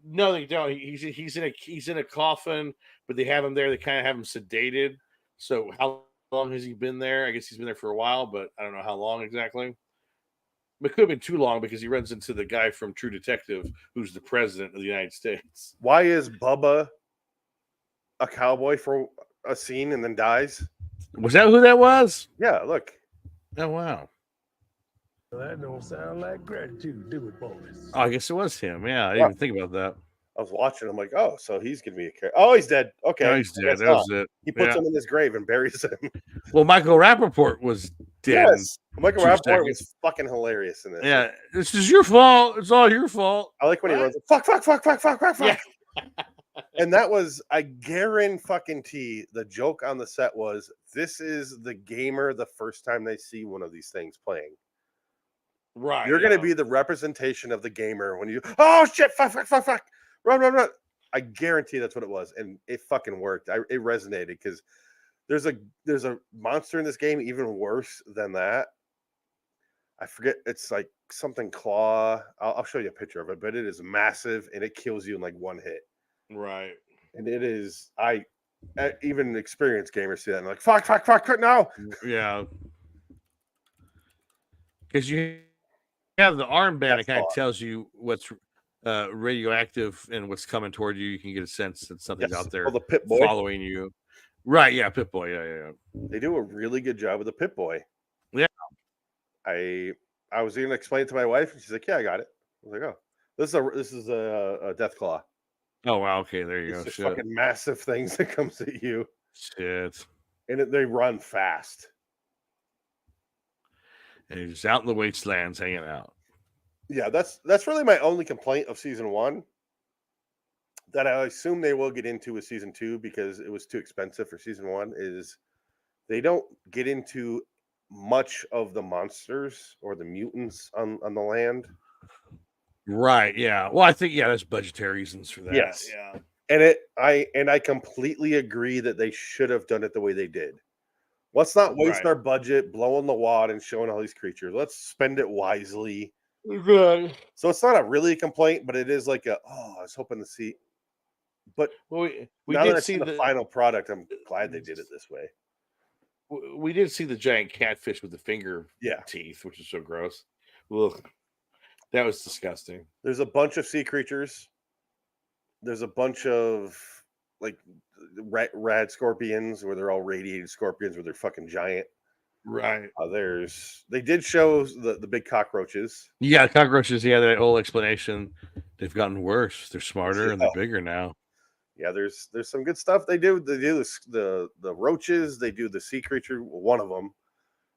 No, they don't. He's in a coffin, but they have him there. They kind of have him sedated. So how long has he been there? I guess he's been there for a while, but I don't know how long exactly. It could have been too long because he runs into the guy from True Detective, who's the president of the United States. Why is Bubba a cowboy for a scene and then dies? Was that who that was? Yeah, look. Oh, wow. That don't sound like gratitude, do it, boys? Oh, I guess it was him. Yeah, I didn't even think about that. I was watching. I'm like, oh, so he's gonna be a character. Oh, he's dead. Okay, no, he's dead. That was it. He puts him in his grave and buries him. Well, Michael Rappaport was dead. Yes, Michael Rappaport was fucking hilarious in this. Yeah, this is your fault. It's all your fault. I like when he runs. Fuck. Yeah. And that was, I guarantee the joke on the set was, this is the gamer the first time they see one of these things playing. Right. You're going to be the representation of the gamer when you, oh shit, fuck. Run. I guarantee that's what it was. And it fucking worked. It resonated because there's a monster in this game even worse than that. I forget. It's like something claw. I'll show you a picture of it, but it is massive and it kills you in like one hit. Right. And it is, even experienced gamers see that and like, fuck, no. Yeah. Because you have the armband, it kind of tells you what's radioactive and what's coming toward you. You can get a sense that something's out there the Pip-Boy following you. Right, yeah, Pip-Boy, yeah. They do a really good job with the Pip-Boy. Yeah. I was going to explain it to my wife, and she's like, yeah, I got it. I was like, oh, this is a Death Claw. Oh wow, okay, there you It's go. just Shit. fucking massive things that comes at you, Shit. and they run fast. And he's out in the wastelands hanging out. Yeah, that's really my only complaint of season 1. That I assume they will get into with season 2 because it was too expensive for season 1. Is they don't get into much of the monsters or the mutants on the land. Right, yeah. Well, I think there's budgetary reasons for that. Yes. Yeah. And I completely agree that they should have done it the way they did. Let's not waste Right. our budget blowing the wad and showing all these creatures. Let's spend it wisely. Good. So it's not a really complaint, but it is like I was hoping to see. But Well, we now that did I've see seen the final product, I'm glad they did it this way. we did see the giant catfish with the finger Yeah. teeth, which is so gross. Ugh. That was disgusting. There's a bunch of sea creatures. There's a bunch of like rad scorpions where they're all radiated scorpions where they're fucking giant. Right. They did show the big cockroaches. Yeah, cockroaches. Yeah, that whole explanation. They've gotten worse. They're smarter and they're Yeah. bigger now. Yeah, there's some good stuff they do. They do the roaches. They do the sea creature, one of them,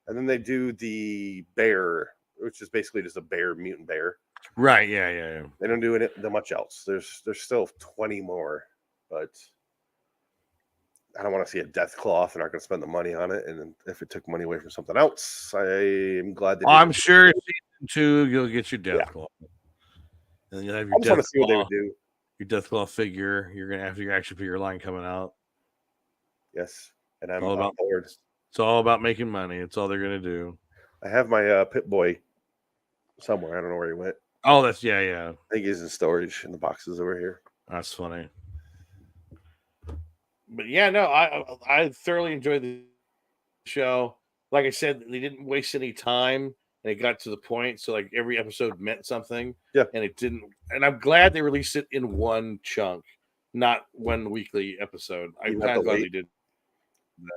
and then they do the bear, which is basically just a bear, mutant bear. Right. Yeah. They don't do it much else. There's still 20 more, but I don't want to see a death claw if they're not going to spend the money on it. And if it took money away from something else, I am glad they did. I'm sure season 2 you'll get your death claw, and then you'll have your I just want death to see what they claw. would do. Your death claw figure. You're gonna have your action figure line coming out. Yes, and I'm all on about board. It's all about making money. It's all they're gonna do. I have my Pit Boy somewhere. I don't know where he went. Oh, that's yeah. I think he's in storage in the boxes over here. That's funny. But yeah, no, I thoroughly enjoyed the show. Like I said, they didn't waste any time, and it got to the point. So like every episode meant something. Yeah, and it didn't. And I'm glad they released it in one chunk, not one weekly episode. I'm kind of glad they did that.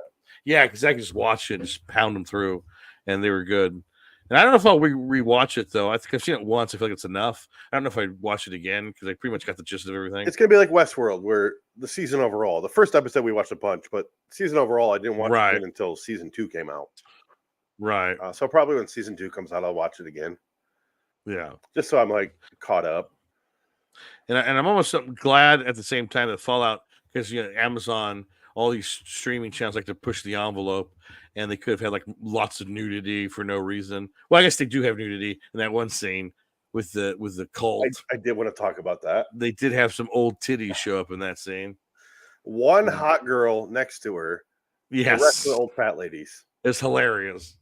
Yeah, because I could just watch it and just pound them through, and they were good. And I don't know if I'll rewatch it though. I think I've seen it once. I feel like it's enough. I don't know if I'd watch it again because I pretty much got the gist of everything. It's gonna be like Westworld, where the season overall, the first episode we watched a bunch, but season overall I didn't watch it again until season 2 came out. Right. So probably when season 2 comes out, I'll watch it again. Yeah. Just so I'm like caught up. And I'm almost glad at the same time that Fallout, because Amazon, all these streaming channels like to push the envelope, and they could have had like lots of nudity for no reason. Well, I guess they do have nudity in that one scene with the cult. I did want to talk about that. They did have some old titties show up in that scene. One hot girl next to her. Yes. The rest of the old fat ladies. It's hilarious.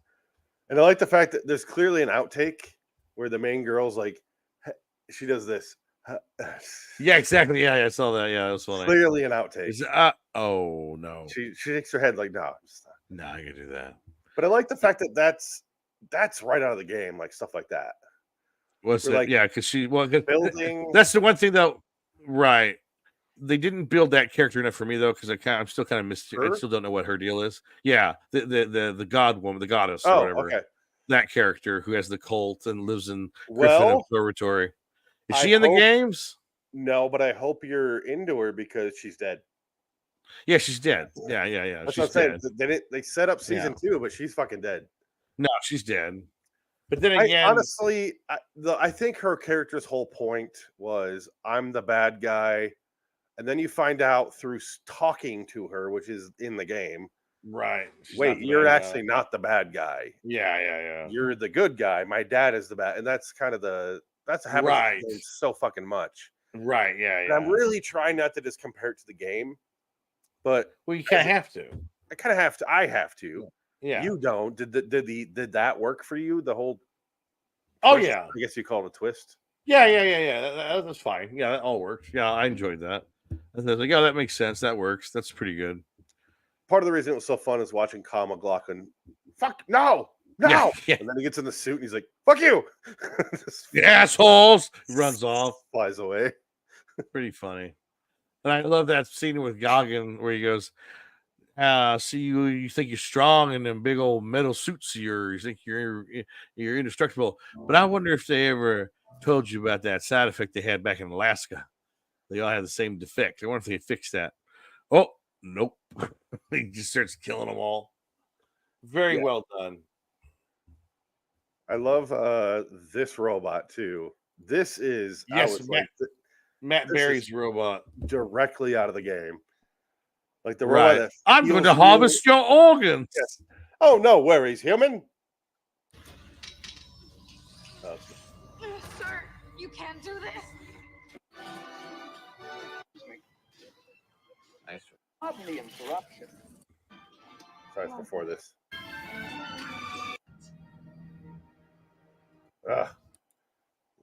And I like the fact that there's clearly an outtake where the main girl's like, she does this. Yeah, exactly. Yeah, I saw that. Yeah, it was funny. Clearly an outtake. Oh no. She shakes her head like, no, no, I can do that. But I like the fact that that's right out of the game, like stuff like that. What's it? Like, yeah, because building. That's the one thing though, right? They didn't build that character enough for me though, because I'm still kind of I still don't know what her deal is. Yeah, the god woman, the goddess, or whatever. Okay. That character who has the cult and lives in Griffin Observatory. Is she in the games? No, but I hope you're into her because she's dead. Yeah, she's dead. Yeah. That's what I'm saying. They set up season 2, but she's fucking dead. No, she's dead. But then again, honestly, I think her character's whole point was I'm the bad guy, and then you find out through talking to her, which is in the game. Right. Wait, you're actually not the bad guy. Yeah. You're the good guy. My dad is the bad, and that's kind of that's happening so fucking much. Right. Yeah. And I'm really trying not to just compare it to the game, but you kind of have to. I kind of have to. I have to. Yeah. You don't. Did that work for you? The whole. Oh twist? yeah. I guess you call it a twist. Yeah. That's fine. Yeah, that all worked. Yeah, I enjoyed that. I was like, yeah, that makes sense. That works. That's pretty good. Part of the reason it was so fun is watching Kyle MacLachlan. Fuck no. Yeah. And then he gets in the suit and he's like, "Fuck you, assholes!" He runs off, flies away. Pretty funny. And I love that scene with Goggin where he goes, "See you think you're strong in them big old metal suits of yours. You think you're indestructible. But I wonder if they ever told you about that side effect they had back in Alaska. They all have the same defect. I wonder if they fix that. Oh, nope. He just starts killing them all. Very well done. I love this robot too. This is Matt Berry's robot directly out of the game. Like the right. robot. I'm going to harvest your organs. Yes. Oh no worries, human. Sir, you can't do this. Nice. Hardly interruption. Sorry before this.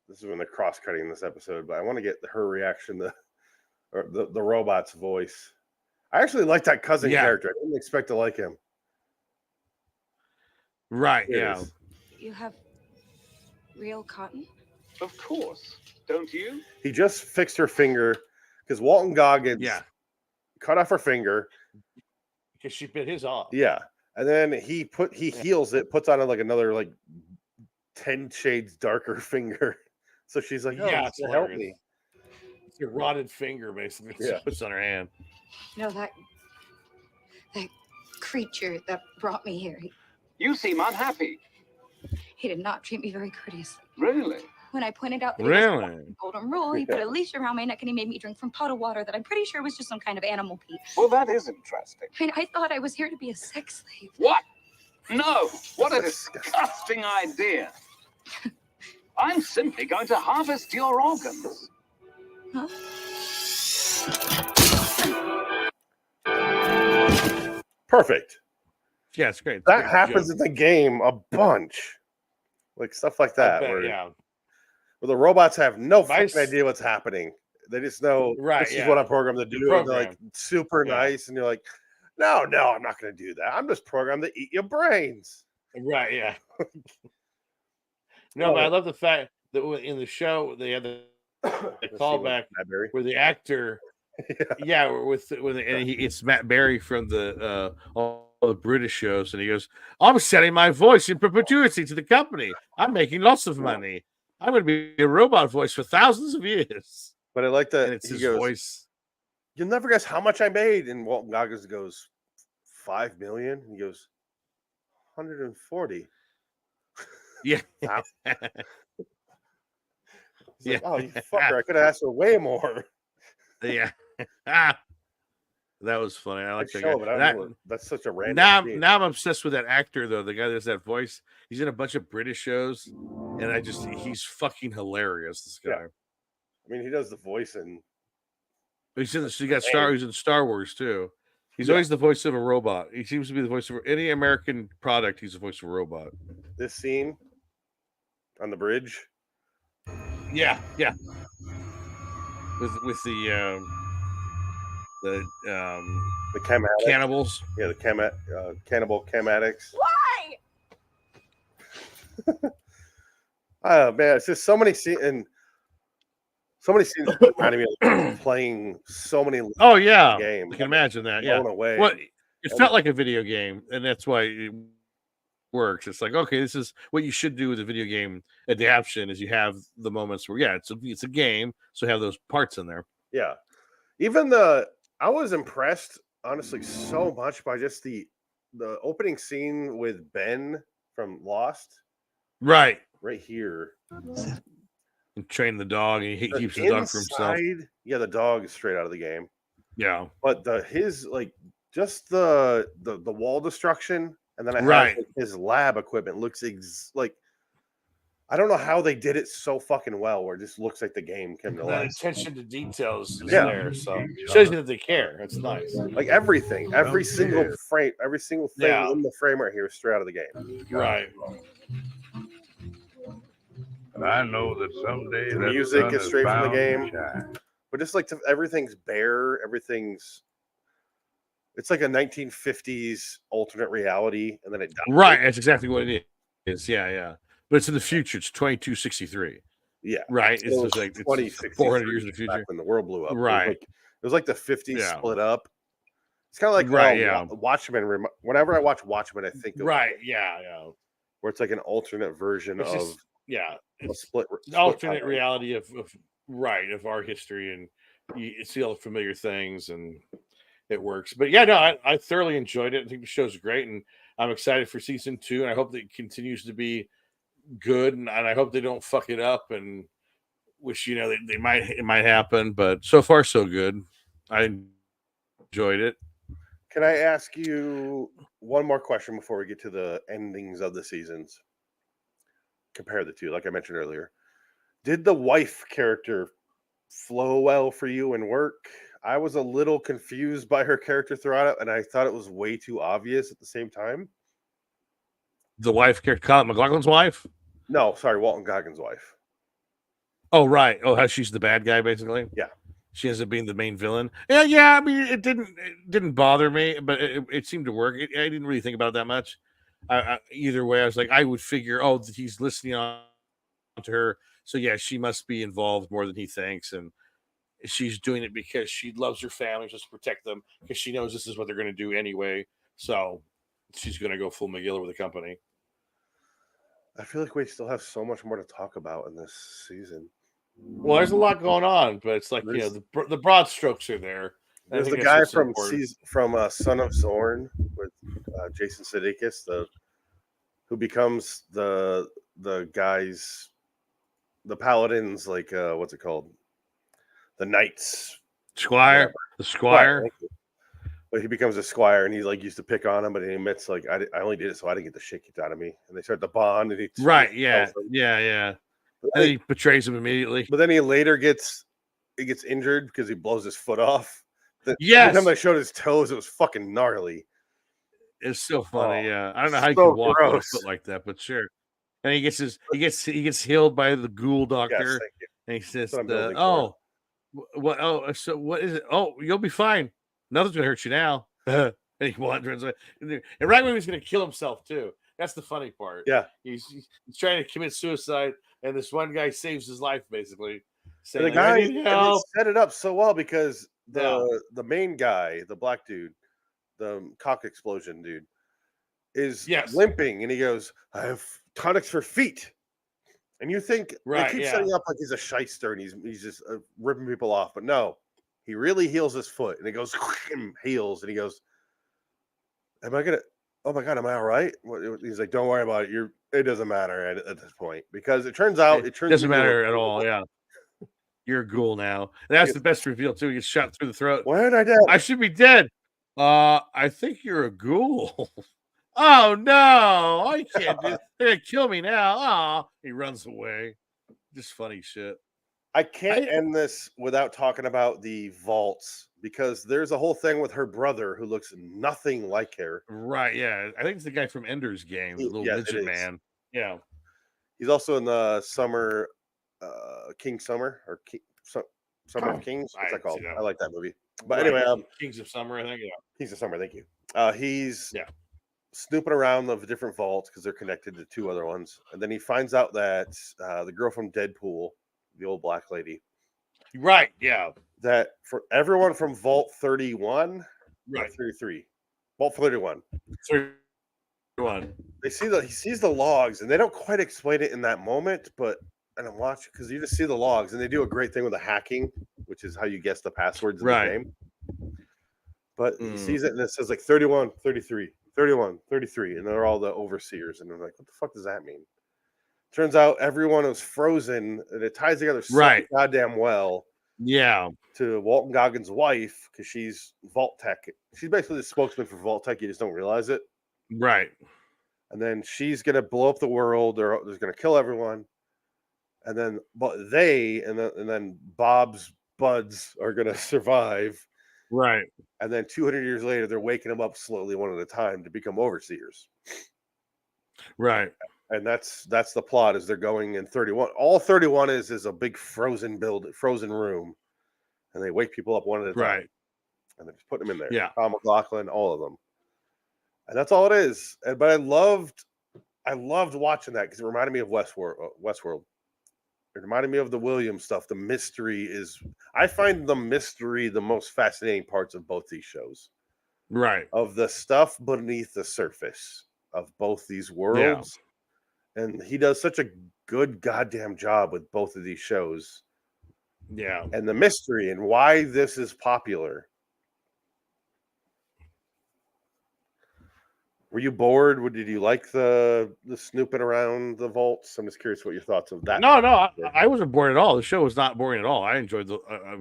This is when they're cross-cutting this episode, but I want to get her reaction to the robot's voice. I actually like that cousin character. I didn't expect to like him. Right, yeah. You have real cotton? Of course. Don't you? He just fixed her finger because Walton Goggins cut off her finger. Because she bit his off. Yeah. And then he heals it, puts on like another like 10 shades darker finger. So she's like, oh, yeah, help me. It's a rotted finger, basically. She puts on her hand. You know, that creature that brought me here, You seem unhappy. he did not treat me very courteously. Really? When I pointed out that he was the golden rule, he put a leash around my neck and he made me drink from pot of water that I'm pretty sure was just some kind of animal pee. Well, that is interesting. I mean, I thought I was here to be a sex slave. What? No! What a disgusting idea. I'm simply going to harvest your organs. Huh? Perfect. Yeah, it's great. That happens in the game a bunch. Like stuff like that. Where the robots have no fucking idea what's happening. They just know this is what I'm programmed to do. They're like super nice, and you're like, no, I'm not going to do that. I'm just programmed to eat your brains. Right, yeah. No, but I love the fact that in the show they had the callback where the actor, it's Matt Berry from the all the British shows, and he goes, "I'm selling my voice in perpetuity to the company. I'm making lots of money. I'm going to be a robot voice for thousands of years." But I like that and it's his voice. You'll never guess how much I made, and Walton Goggins goes, 5 million. He goes, 140. Yeah. Like, oh, you fucker! I could have asked for way more. Yeah. That was funny. I like that guy. That's such a random. Now I'm obsessed with that actor though. The guy that's that voice. He's in a bunch of British shows, and he's fucking hilarious. This guy. Yeah. I mean, he does the voice and he's in Star Wars too. He's always the voice of a robot. He seems to be the voice of any American product. He's the voice of a robot. This scene on the bridge. Yeah. With the cannibals. Yeah, the cannibal addicts. Why? Oh man, it's just so many scenes and so many scenes reminding me of playing so many. Oh yeah, games. I can imagine that. Yeah, away. Well, it felt like a video game, and that's why it works. It's like, okay, this is what you should do with a video game adaptation: is you have the moments where it's a game, so have those parts in there. Yeah, even I was impressed honestly so much by just the opening scene with Ben from Lost. Right here. And train the dog, and he keeps the dog for himself. Yeah, the dog is straight out of the game. Yeah, but his just the wall destruction, and then his lab equipment looks like I don't know how they did it so fucking well, where it just looks like the game came to life. Attention to details is there, so it shows you that they care. That's nice. Like everything, every single frame, every single thing in the frame right here is straight out of the game. Right. And I know that someday the music is straight from the game, but just like everything's bare, it's like a 1950s alternate reality, and then it dies. Right. That's exactly what it is. Yeah. But it's in the future. It's 2263. Yeah. Right. It's like 400 years in the future when the world blew up. Right. It was like the 50s split up. It's kind of like Watchmen. Whenever I watch Watchmen, I think of where it's like an alternate version a split alternate reality of our history, and you see all the familiar things and it works. But yeah, no, I thoroughly enjoyed it. I think the show's great, and I'm excited for season 2, and I hope that it continues to be good, and I hope they don't fuck it up. And wish it might happen, but so far so good. I enjoyed it. Can I ask you one more question before we get to the endings of the seasons? Compare the two, like I mentioned earlier. Did the wife character flow well for you and work? I was a little confused by her character throughout it, and I thought it was way too obvious at the same time. The wife character, Colin McLaughlin's wife? No, sorry, Walton Goggins' wife. Oh, right. Oh, how she's the bad guy, basically? Yeah. She ends up being the main villain. Yeah. I mean, it didn't bother me, but it seemed to work. I didn't really think about it that much. Either way, I was like, I would figure, he's listening on to her, so yeah, she must be involved more than he thinks, and she's doing it because she loves her family, just to protect them, because she knows this is what they're going to do anyway. So she's going to go full McGill with the company. I feel like we still have so much more to talk about in this season. Well, there's a lot going on, but it's like the broad strokes are there. There's the guy from Son of Zorn with Jason Sudeikis, who becomes the guys, the paladins, like what's it called? The knights. Squire. Whatever. The Squire. But he becomes a squire, and he like used to pick on him, but he admits like I only did it so I didn't get the shit kicked out of me. And they start to bond, and yeah. And he betrays him immediately. But then he later gets injured because he blows his foot off. Yes. Every time they showed his toes, it was fucking gnarly. It's so funny. Yeah, I don't know how you can walk with a foot like that, but sure. And he gets healed by the ghoul doctor, and he says, so what is it? Oh, you'll be fine. Nothing's gonna hurt you now. And he wanders, and right when he's gonna kill himself too. That's the funny part. Yeah, he's trying to commit suicide, and this one guy saves his life, basically. Saying, the guy set it up so well because the main guy, the black dude, the cock explosion dude, is limping, and he goes, "I have tonics for feet." And you think they keep setting up like he's a shyster and he's just ripping people off, but no, he really heals his foot, and he goes heals, and he goes, "Am I gonna? Oh my god, am I all right?" He's like, "Don't worry about it. It doesn't matter at this point because it turns out it doesn't matter at all." Yeah, you're a ghoul now. That's the best reveal too. He gets shot through the throat. Why aren't I dead? I should be dead. I think you're a ghoul. Oh no, I can't do. They're gonna kill me now. Oh, he runs away. Just funny shit. I can't end this without talking about the vaults because there's a whole thing with her brother who looks nothing like her. Right? Yeah, I think it's the guy from Ender's Game, the little midget man. Yeah, he's also in the Summer, King Summer or Summer of Kings. What's that called? I like that movie. But anyway, Kings of Summer, I think. Yeah, Kings of Summer. Thank you. He's snooping around the different vaults because they're connected to two other ones, and then he finds out that the girl from Deadpool, the old black lady, right? Yeah, that for everyone from Vault 31, right, 33, Vault 31, 31. He sees the logs, and they don't quite explain it in that moment, but I'm watching because you just see the logs, and they do a great thing with the hacking, which is how you guess the passwords in the game. But he sees it, and it says like 31, 33. 31, 33, and they're all the overseers, and I'm like, what the fuck does that mean? Turns out everyone was frozen, and it ties together so goddamn well. Yeah, to Walton Goggins' wife because she's Vault Tech. She's basically the spokesman for Vault Tech. You just don't realize it, right? And then she's gonna blow up the world, or there's gonna kill everyone, and then then Bob's buds are gonna survive. Right. And then 200 years later, they're waking them up slowly one at a time to become overseers. Right. And that's the plot is they're going in 31. All 31 is a big frozen room. And they wake people up one at a time. Right. And they just put them in there. Yeah. Tom McLaughlin, all of them. And that's all it is. But I loved watching that because it reminded me of Westworld. It reminded me of the Williams stuff. The mystery I find the mystery the most fascinating parts of both these shows. Right. Of the stuff beneath the surface of both these worlds. Yeah. And he does such a good goddamn job with both of these shows. Yeah. and the mystery and why this is popular. Were you bored? Did you like the snooping around the vaults? I'm just curious what your thoughts of that. No, I wasn't bored at all. The show was not boring at all. I enjoyed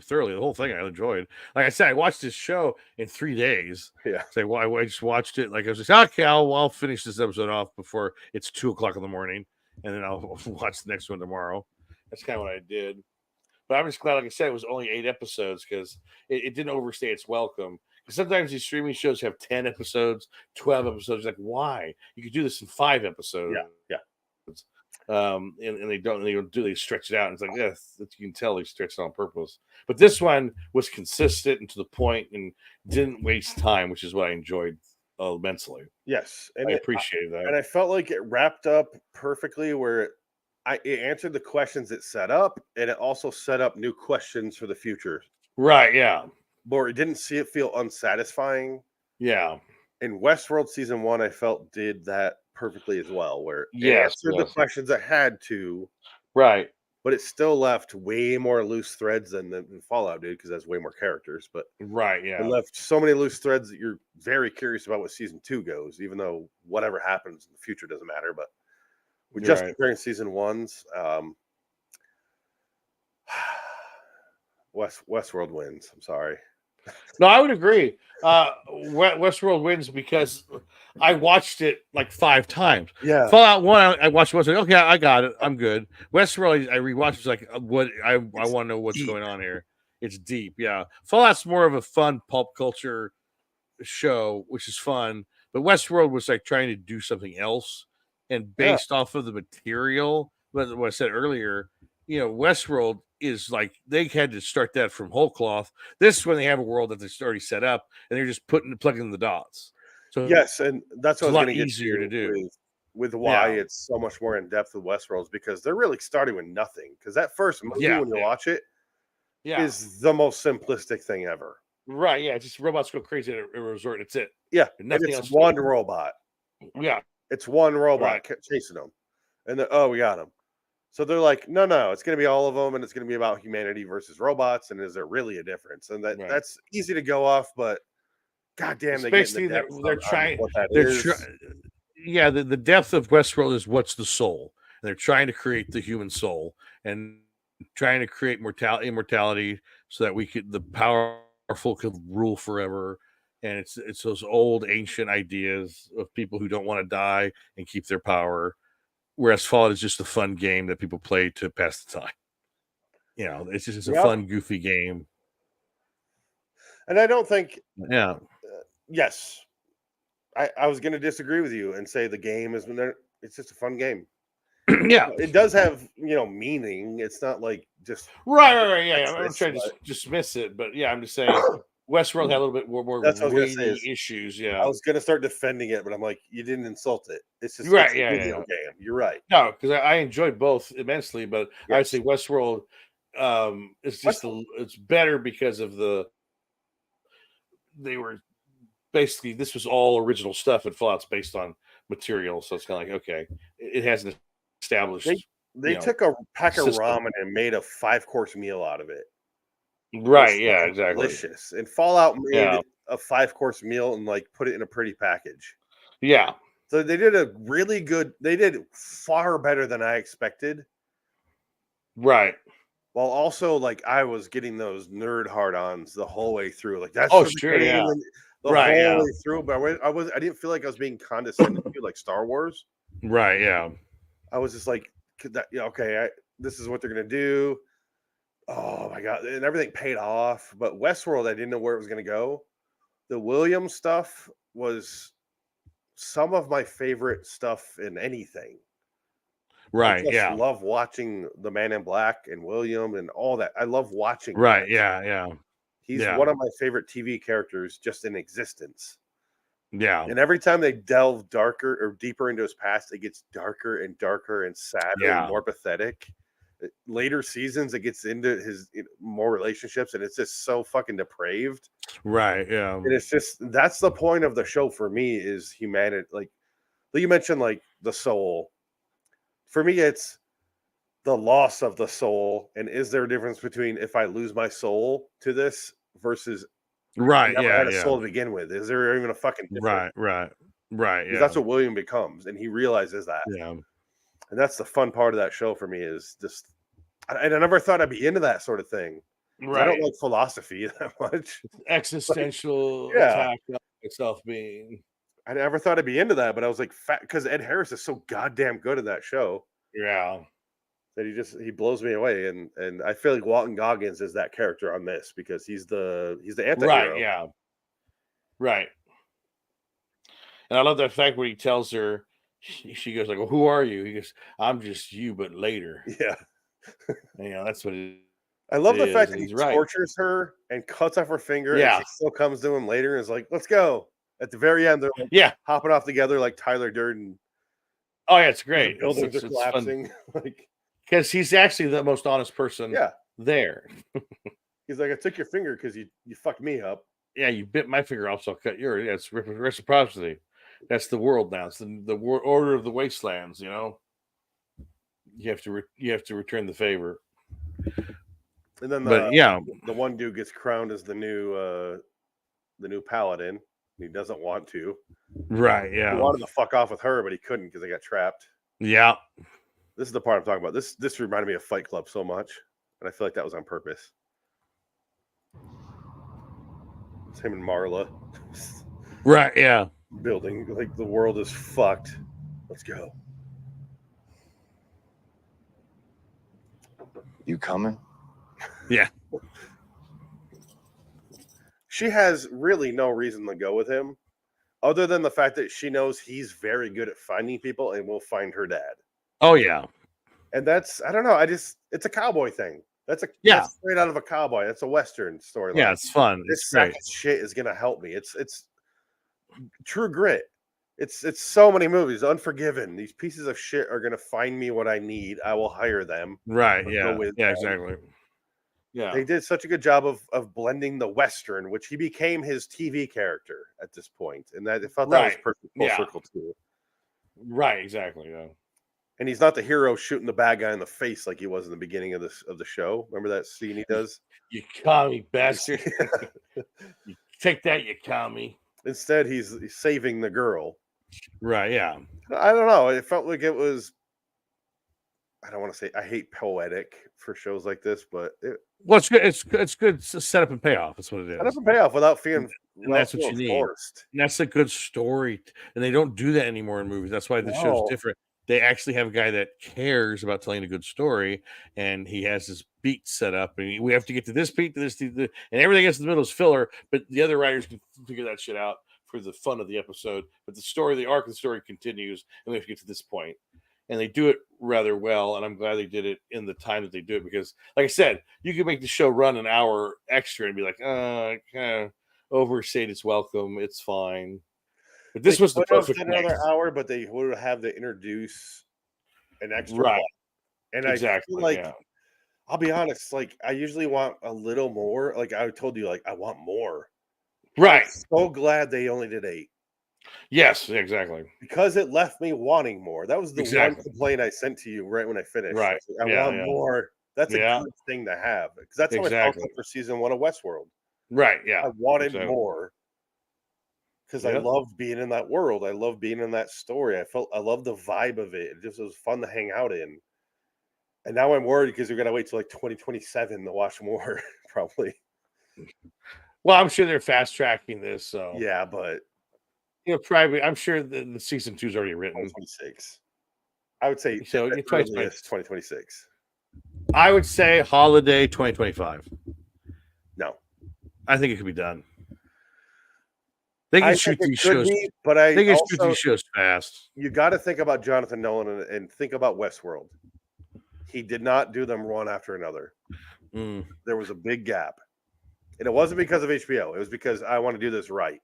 thoroughly the whole thing. I enjoyed. Like I said, I watched this show in 3 days. Yeah. So I just watched it. Like I was just okay. I'll finish this episode off before it's 2:00 in the morning, and then I'll watch the next one tomorrow. That's kind of what I did. But I'm just glad, like I said, it was only 8 episodes because it didn't overstay its welcome. Because sometimes these streaming shows have 10 episodes, 12 episodes. Like, why? You could do this in 5 episodes. Yeah. And they stretch it out. And it's like, yes, you can tell they stretched it on purpose. But this one was consistent and to the point and didn't waste time, which is what I enjoyed immensely. Yes. And I appreciate that. And I felt like it wrapped up perfectly where it answered the questions it set up, and it also set up new questions for the future. Right, yeah. But it didn't feel unsatisfying. Yeah. In Westworld season 1, I felt did that perfectly as well, where it answered the questions it had to. Right. But it still left way more loose threads than Fallout did, because that's way more characters. But right, yeah. It left so many loose threads that you're very curious about what season 2 goes, even though whatever happens in the future doesn't matter. But we're just comparing season 1's. Westworld wins. I'm sorry. No, I would agree. Westworld wins because I watched it like 5 times. Yeah. Fallout 1, I watched it. Okay, I got it. I'm good. Westworld, I rewatched. It's like, what? I want to know what's going on here. It's deep. Yeah. Fallout's more of a fun pulp culture show, which is fun. But Westworld was like trying to do something else. And based off of the material, what I said earlier, Westworld is like they had to start that from whole cloth. This is when they have a world that they're already set up, and they're just plugging the dots. So yes, and that's what it's a lot easier to do. With why it's so much more in depth with Westworld, because they're really starting with nothing. Because that first movie, when you watch it, is the most simplistic thing ever. Right? Yeah, just robots go crazy at a resort. That's it. Yeah, nothing it's else. One robot. Yeah, it's one robot chasing them, and we got him. So they're like, no, it's going to be all of them, and it's going to be about humanity versus robots, and is there really a difference? And that's easy to go off, but goddamn, basically they're trying. The depth of Westworld is what's the soul, and they're trying to create the human soul and trying to create immortality, so that the powerful could rule forever. And it's those old ancient ideas of people who don't want to die and keep their power. Whereas Fallout is just a fun game that people play to pass the time. It's just a fun, goofy game. And I don't think... yes. I was going to disagree with you and say the game is... It's just a fun game. Yeah. It does have, meaning. It's not like just... Right. Yeah, I'm not trying to dismiss it, but I'm just saying... Westworld had a little bit more weighty issues. Yeah, I was going to start defending it, but I'm like, you didn't insult it. It's just right. It's a video game. You're right. No, because I enjoyed both immensely, but I'd say Westworld is just it's better because of they were basically this was all original stuff, and Fallout's based on material, so it's kind of like okay, it hasn't established. They took a pack of ramen and made a 5-course meal out of it. Right, exactly. Delicious. And Fallout made a 5-course meal and put it in a pretty package. Yeah. So they did they did far better than I expected. Right. While also I was getting those nerd hard-ons the whole way through. That's sure, yeah. The whole way through, but I didn't feel like I was being condescended to like Star Wars. Right, yeah. I was just like, this is what they're gonna do. Oh my god, and everything paid off. But Westworld, I didn't know where it was going to go. The Williams stuff was some of my favorite stuff in anything. Right, I love watching The Man in Black and William and all that. I love watching. Right, yeah. He's one of my favorite TV characters just in existence. Yeah. And every time they delve darker or deeper into his past, it gets darker and darker and sadder and more pathetic. Later seasons, it gets into his more relationships, and it's just so fucking depraved. Right, yeah. And it's just that's the point of the show for me is humanity. Like you mentioned, the soul. For me, it's the loss of the soul, and is there a difference between if I lose my soul to this versus Right. never Yeah. had a Yeah. soul to begin with? Is there even a fucking difference? Right. Because Yeah. that's what William becomes, and he realizes that. Yeah. And that's the fun part of that show for me is just, and I never thought I'd be into that sort of thing. I don't like philosophy that much. Existential Yeah. attack on itself being. I never thought I'd be into that, but I was like, because Ed Harris is so goddamn good in that show Yeah. that he blows me away, and I feel like Walton Goggins is that character on this because he's the anti-hero. Right. Yeah. Right. And I love that fact where he tells her, she goes like, "Well, who are you?" He goes, "I'm just you, but later." Yeah. And, that's what it I love the is, fact and that he he's right. tortures her and cuts off her finger, Yeah. and she still comes to him later and is like, "Let's go." At the very end, they're like Yeah. hopping off together like Tyler Durden. Oh yeah, it's great. Buildings It's are fun collapsing. Like, because he's actually the most honest person yeah. there. He's like, "I took your finger because you fucked me up." Yeah, you bit my finger off, so I'll cut yours. Yeah, it's reciprocity. That's the world now. It's the order of the wastelands. You have to return the favor. And then the one dude gets crowned as the new paladin. He doesn't want to. Right. He Yeah. wanted to fuck off with her, but he couldn't because they got trapped. Yeah. This is the part I'm talking about. This reminded me of Fight Club so much, and I feel like that was on purpose. It's him and Marla. Right. Yeah. Building like the world is fucked. Let's go. You coming? Yeah. She has really no reason to go with him, other than the fact that she knows he's very good at finding people and will find her dad. Oh yeah. And that's, I don't know. It's a cowboy thing. That's straight out of a cowboy. That's a Western storyline. Yeah, it's fun. This It's sack great. of shit is gonna help me. It's True Grit. It's so many movies. Unforgiven. These pieces of shit are gonna find me what I need. I will hire them. Right. Or Yeah. go with Yeah. them. Exactly. Yeah. They did such a good job of blending the Western, which he became his TV character at this point, and that I felt that was Right. perfect full Yeah. circle too. Right. Exactly. Yeah. And he's not the hero shooting the bad guy in the face like he was in the beginning of the show. Remember that scene he does? You commie bastard. You take that, you commie. Instead, he's saving the girl. Right. Yeah. I don't know. It felt like it was. I don't want to say I hate poetic for shows like this, but Well, it's good. It's good setup and payoff. That's what it is. set up and payoff without feeling. And that's what you need. Forced. And that's a good story. And they don't do that anymore in movies. That's why the show's No. different. They actually have a guy that cares about telling a good story, and he has his beat set up, and we have to get to this beat, to this, and everything else in the middle is filler. But the other writers can figure that shit out for the fun of the episode. But the story, the arc of the story continues, and we have to get to this point. And they do it rather well, and I'm glad they did it in the time that they do it because, like I said, you could make the show run an hour extra and be like, kind of overstayed its welcome. It's fine. But this was the perfect another hour, but they would have to introduce an extra right. plot. And Exactly. I feel like I'll be honest, like I usually want a little more. Like I told you, like I want more. Right. I'm so glad they only did 8. Yes, exactly. Because it left me wanting more. That was the one complaint I sent to you right when I finished. Right. I want more. That's a good thing to have. Because that's how I felt for season 1 of Westworld. Right. Yeah. I wanted more. Because I loved being in that world. I loved being in that story. I loved the vibe of it. It just was fun to hang out in. And now I'm worried because we're gonna wait till like 2027 to watch more, probably. Well, I'm sure they're fast tracking this. So yeah, but probably I'm sure the season 2 is already written. 2026. I would say so. 2026. I would say holiday 2025. No, I think it could be done. They can shoot these shows, but I think it's shoot these shows fast. You got to think about Jonathan Nolan and think about Westworld. He did not do them one after another. There was a big gap, and it wasn't because of HBO. It was because I want to do this right.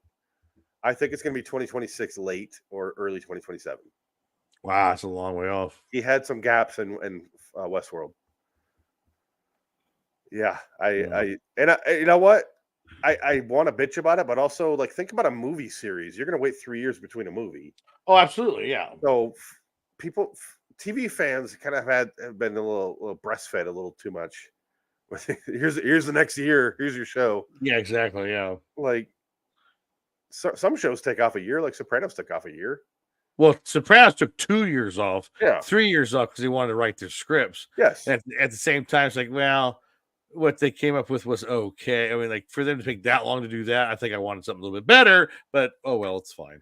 I think it's going to be 2026 late or early 2027. Wow, that's a long way off. He had some gaps in Westworld. Yeah, you know what? I want to bitch about it, but also like think about a movie series. You're going to wait 3 years between a movie. Oh, absolutely, yeah. So people TV fans kind of have been a little breastfed a little too much. Here's the next year. Here's your show. Yeah, exactly. Yeah. Like some shows take off a year, like Sopranos took off a year. Well, Sopranos took 2 years off, Yeah. 3 years off because they wanted to write their scripts. Yes. And at the same time, it's like, well, what they came up with was okay. I mean, like for them to take that long to do that, I think I wanted something a little bit better. But oh well, it's fine.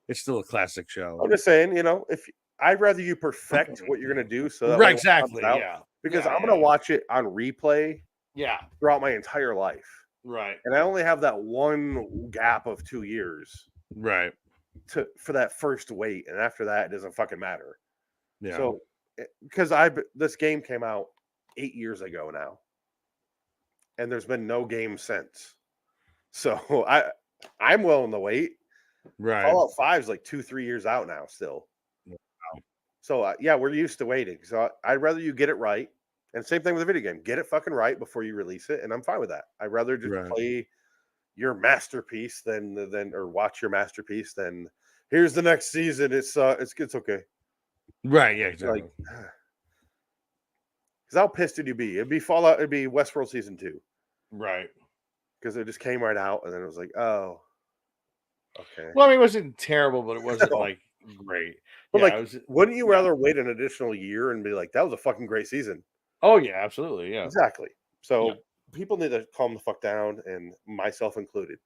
It's still a classic show. I'm just saying, if I'd rather you perfect what you're gonna do, so that Right, way when it comes exactly. out- Yeah. because Yeah, I'm gonna watch it on replay Yeah. throughout my entire life, Right. and I only have that one gap of 2 years Right. for that first wait, and after that, it doesn't fucking matter. Yeah. So, because this game came out 8 years ago now, and there's been no game since. So I'm willing to wait. right. Fallout 5 is like 2-3 years out now still. Wow. So yeah, we're used to waiting. So I'd rather you get it right. And same thing with a video game. Get it fucking right before you release it, and I'm fine with that. I'd rather just Right. play your masterpiece than or watch your masterpiece than here's the next season. It's okay. Right. Yeah. Exactly. Like, because how pissed did you be? It'd be Fallout. It'd be Westworld season 2 right. because it just came right out, and then it was like, oh, okay. Well, I mean, it wasn't terrible, but it wasn't No. like great. But Yeah, like, it was, wouldn't you yeah. rather wait an additional year and be like, that was a fucking great season? Oh yeah, absolutely. Yeah. Exactly. So Yeah. people need to calm the fuck down, and myself included.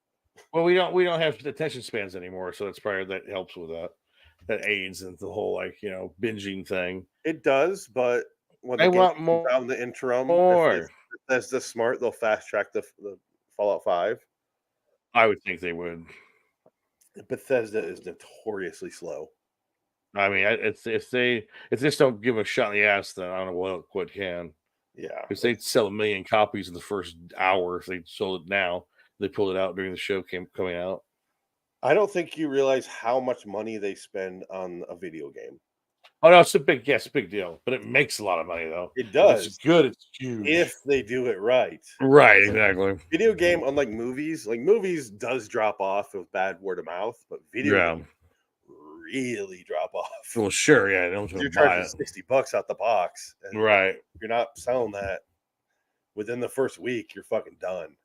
Well, we don't have attention spans anymore, so that's probably that helps with that. That aids in the whole binging thing. It does, but when I the game want comes out in the interim, more. if that's this smart, they'll fast track the Fallout 5. I would think they would. Bethesda is notoriously slow. I mean, if they just don't give a shot in the ass, then I don't know what can. Yeah. Because they'd sell 1 million copies in the first hour if they sold it now. They pulled it out during the show coming out. I don't think you realize how much money they spend on a video game. Oh no, it's a big deal, but it makes a lot of money though. It If does. it's good. It's huge. If they do it right. Right, exactly. Video game, unlike movies, like movies does drop off with bad word of mouth, but video Yeah. games really drop off. Well, sure, yeah. No one's You're gonna buy charging it. $60 out the box. And Right. if you're not selling that within the first week, you're fucking done.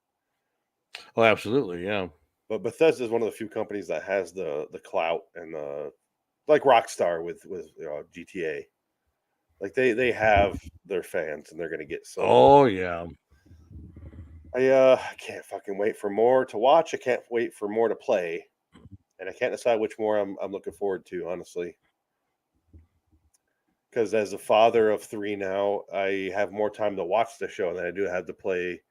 Oh, absolutely, yeah. But Bethesda is one of the few companies that has the clout and like Rockstar with GTA. Like they have their fans and they're gonna get so. Oh yeah. I can't fucking wait for more to watch. I can't wait for more to play, and I can't decide which more I'm looking forward to, honestly. Because as a father of 3 now, I have more time to watch the show than I do have to play.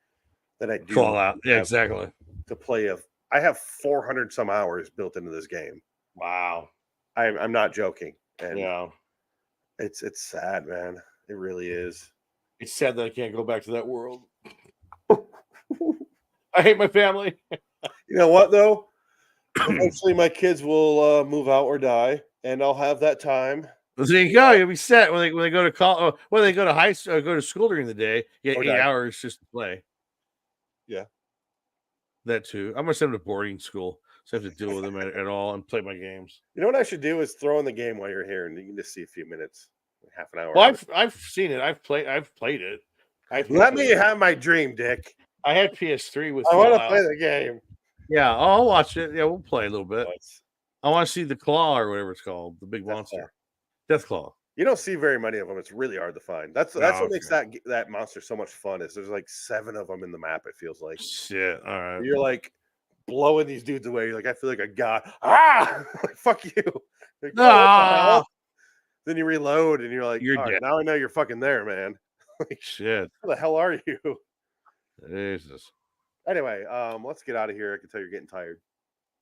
Than I do Fallout. Yeah, have exactly. to play. I have 400 some hours built into this game. Wow. I'm not joking, and Yeah. it's sad, man. It really is. It's sad that I can't go back to that world. I hate my family. You know what though? Eventually, my kids will move out or die, and I'll have that time. Well, there you go. You'll be set when they go to college. When they go to go to school during the day. You Or get 8 die. hours just to play. Yeah. That too. I'm gonna send them to boarding school, so I have to deal with them at all and play my games. You know what I should do is throw in the game while you're here, and you can just see a few minutes, half an hour. Well, of it. I've seen it. I've played it. Let me have my dream, Dick. I had PS3 with. I want to Fallout. play the game. Yeah, I'll watch it. Yeah, we'll play a little bit. But I want to see the claw or whatever it's called, the big monster, Deathclaw. you don't see very many of them. It's really hard to find. That's Oh, what makes okay. that monster so much fun. Is there's like 7 of them in the map. It feels like Shit. All right. you're like blowing these dudes away. You're like, I feel like a god. Ah, like, fuck you. Like, oh, what the Ah! hell? Then you reload, and you're like, You're all right, dead. now I know you're fucking there, man. Shit. Who the hell are you? Jesus. Anyway, let's get out of here. I can tell you're getting tired.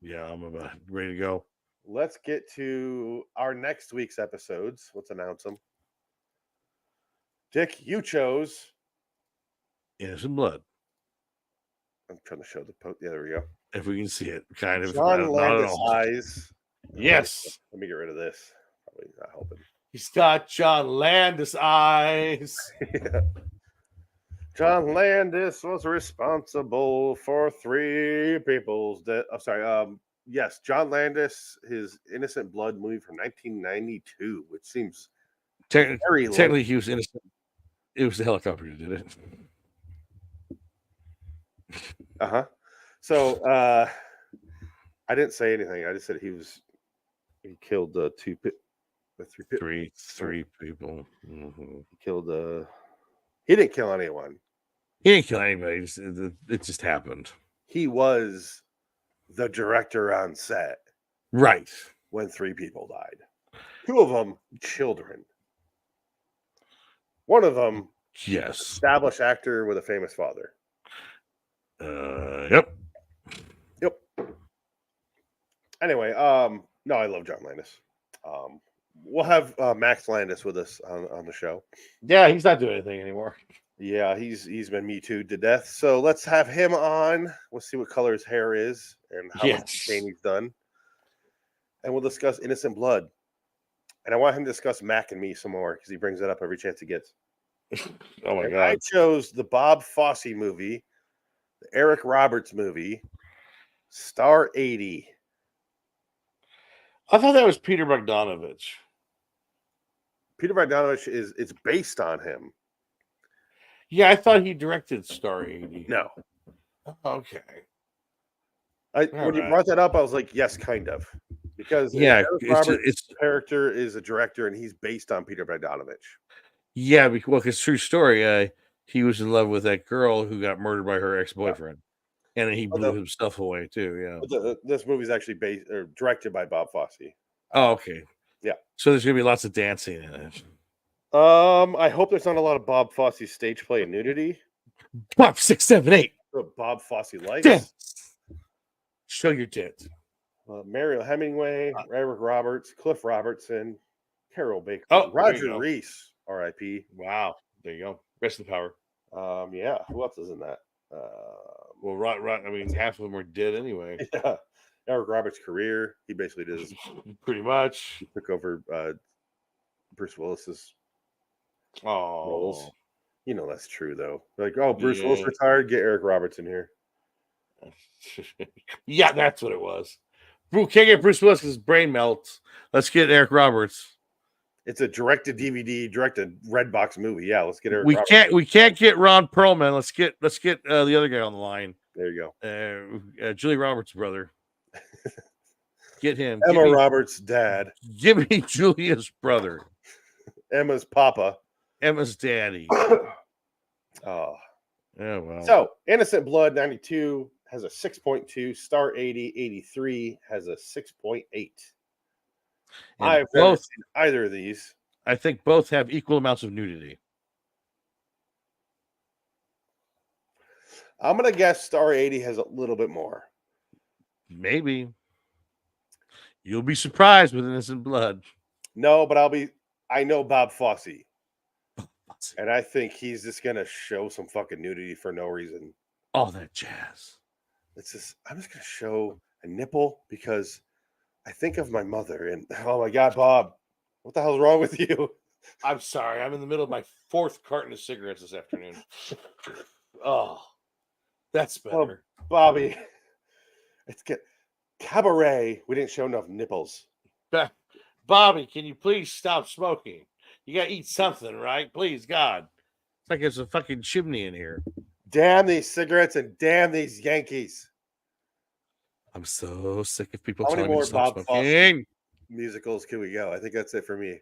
Yeah, I'm about ready to go. Let's get to our next week's episodes. Let's announce them. Dick, you chose. Innocent Blood. I'm trying to show the post. Yeah, there we go. If we can see it, kind of. John not at Landis all. Eyes. Yes. Let me get rid of this. Probably not helping. He's got John Landis eyes. Yeah. John Landis was responsible for 3 people's death. I'm sorry. Yes, John Landis, his Innocent Blood movie from 1992, which seems Very Technically, he was innocent. It was the helicopter that did it. So I didn't say anything. I just said he killed Three people. Mm-hmm. He didn't kill anyone. He didn't kill anybody. It just happened. He was the director on set. Right. When 3 people died. 2 of them, children. One of them, yes, established actor with a famous father. Yep. Anyway, no, I love John Landis. We'll have Max Landis with us on the show. Yeah, he's not doing anything anymore. Yeah, he's been Me Too'd to death. So let's have him on. We'll see what color his hair is and how much pain he's done. And we'll discuss Innocent Blood. And I want him to discuss Mac and Me some more because he brings that up every chance he gets. Oh my God. I chose the Bob Fosse movie, the Eric Roberts movie, Star 80. I thought that was Peter Bogdanovich. Peter Bogdanovich it's based on him. Yeah, I thought he directed Star 80. No. Okay. When you brought that up, I was like, yes, kind of. Because Eric Roberts' character is a director and he's based on Peter Bogdanovich. Yeah, because true story. He was in love with that girl who got murdered by her ex-boyfriend. And then he blew himself away too. Yeah. But this movie's actually directed by Bob Fosse. Oh, okay. Yeah. So there's gonna be lots of dancing in it. I hope there's not a lot of Bob Fosse stage play and nudity. 5, 6, 7, 8. What Bob Fosse likes. Dance. Show your tits. Mariel Hemingway, Eric Roberts, Cliff Robertson, Carol Baker, Roger Reese, R.I.P. Wow. There you go. Rest in power. Yeah. Who else is in that? Well, right. I mean, half of them are dead anyway. Yeah. Eric Roberts' career, he basically did pretty much. He took over Bruce Willis's roles. You know that's true though. Like, Bruce Willis retired, get Eric Roberts in here. Yeah, that's what it was. Can't get Bruce Willis because his brain melts. Let's get Eric Roberts. It's a directed Redbox movie. Yeah, let's get Eric Roberts. We can't get Ron Perlman. Let's get the other guy on the line. There you go. Julie Roberts' brother. Get him. Emma Roberts' dad. Give me Julia's brother. Emma's papa. Emma's daddy. Oh. Yeah, well. So, Innocent Blood 92 has a 6.2. Star 80, 83 has a 6.8. I've never seen either of these. I think both have equal amounts of nudity. I'm going to guess Star 80 has a little bit more. Maybe. You'll be surprised with Innocent Blood. No, but I know Bob Fosse. And I think he's just going to show some fucking nudity for no reason. All that jazz. I'm just going to show a nipple because I think of my mother and oh my God, Bob, what the hell's wrong with you? I'm sorry. I'm in the middle of my 4th carton of cigarettes this afternoon. Oh, that's better. Oh, Bobby, it's good. Cabaret. We didn't show enough nipples. Bobby, can you please stop smoking? You got to eat something, right? Please, God. It's like there's a fucking chimney in here. Damn these cigarettes and damn these Yankees. I'm so sick of people telling me to stop smoking. How many more Bob Fosse musicals can we go? I think that's it for me.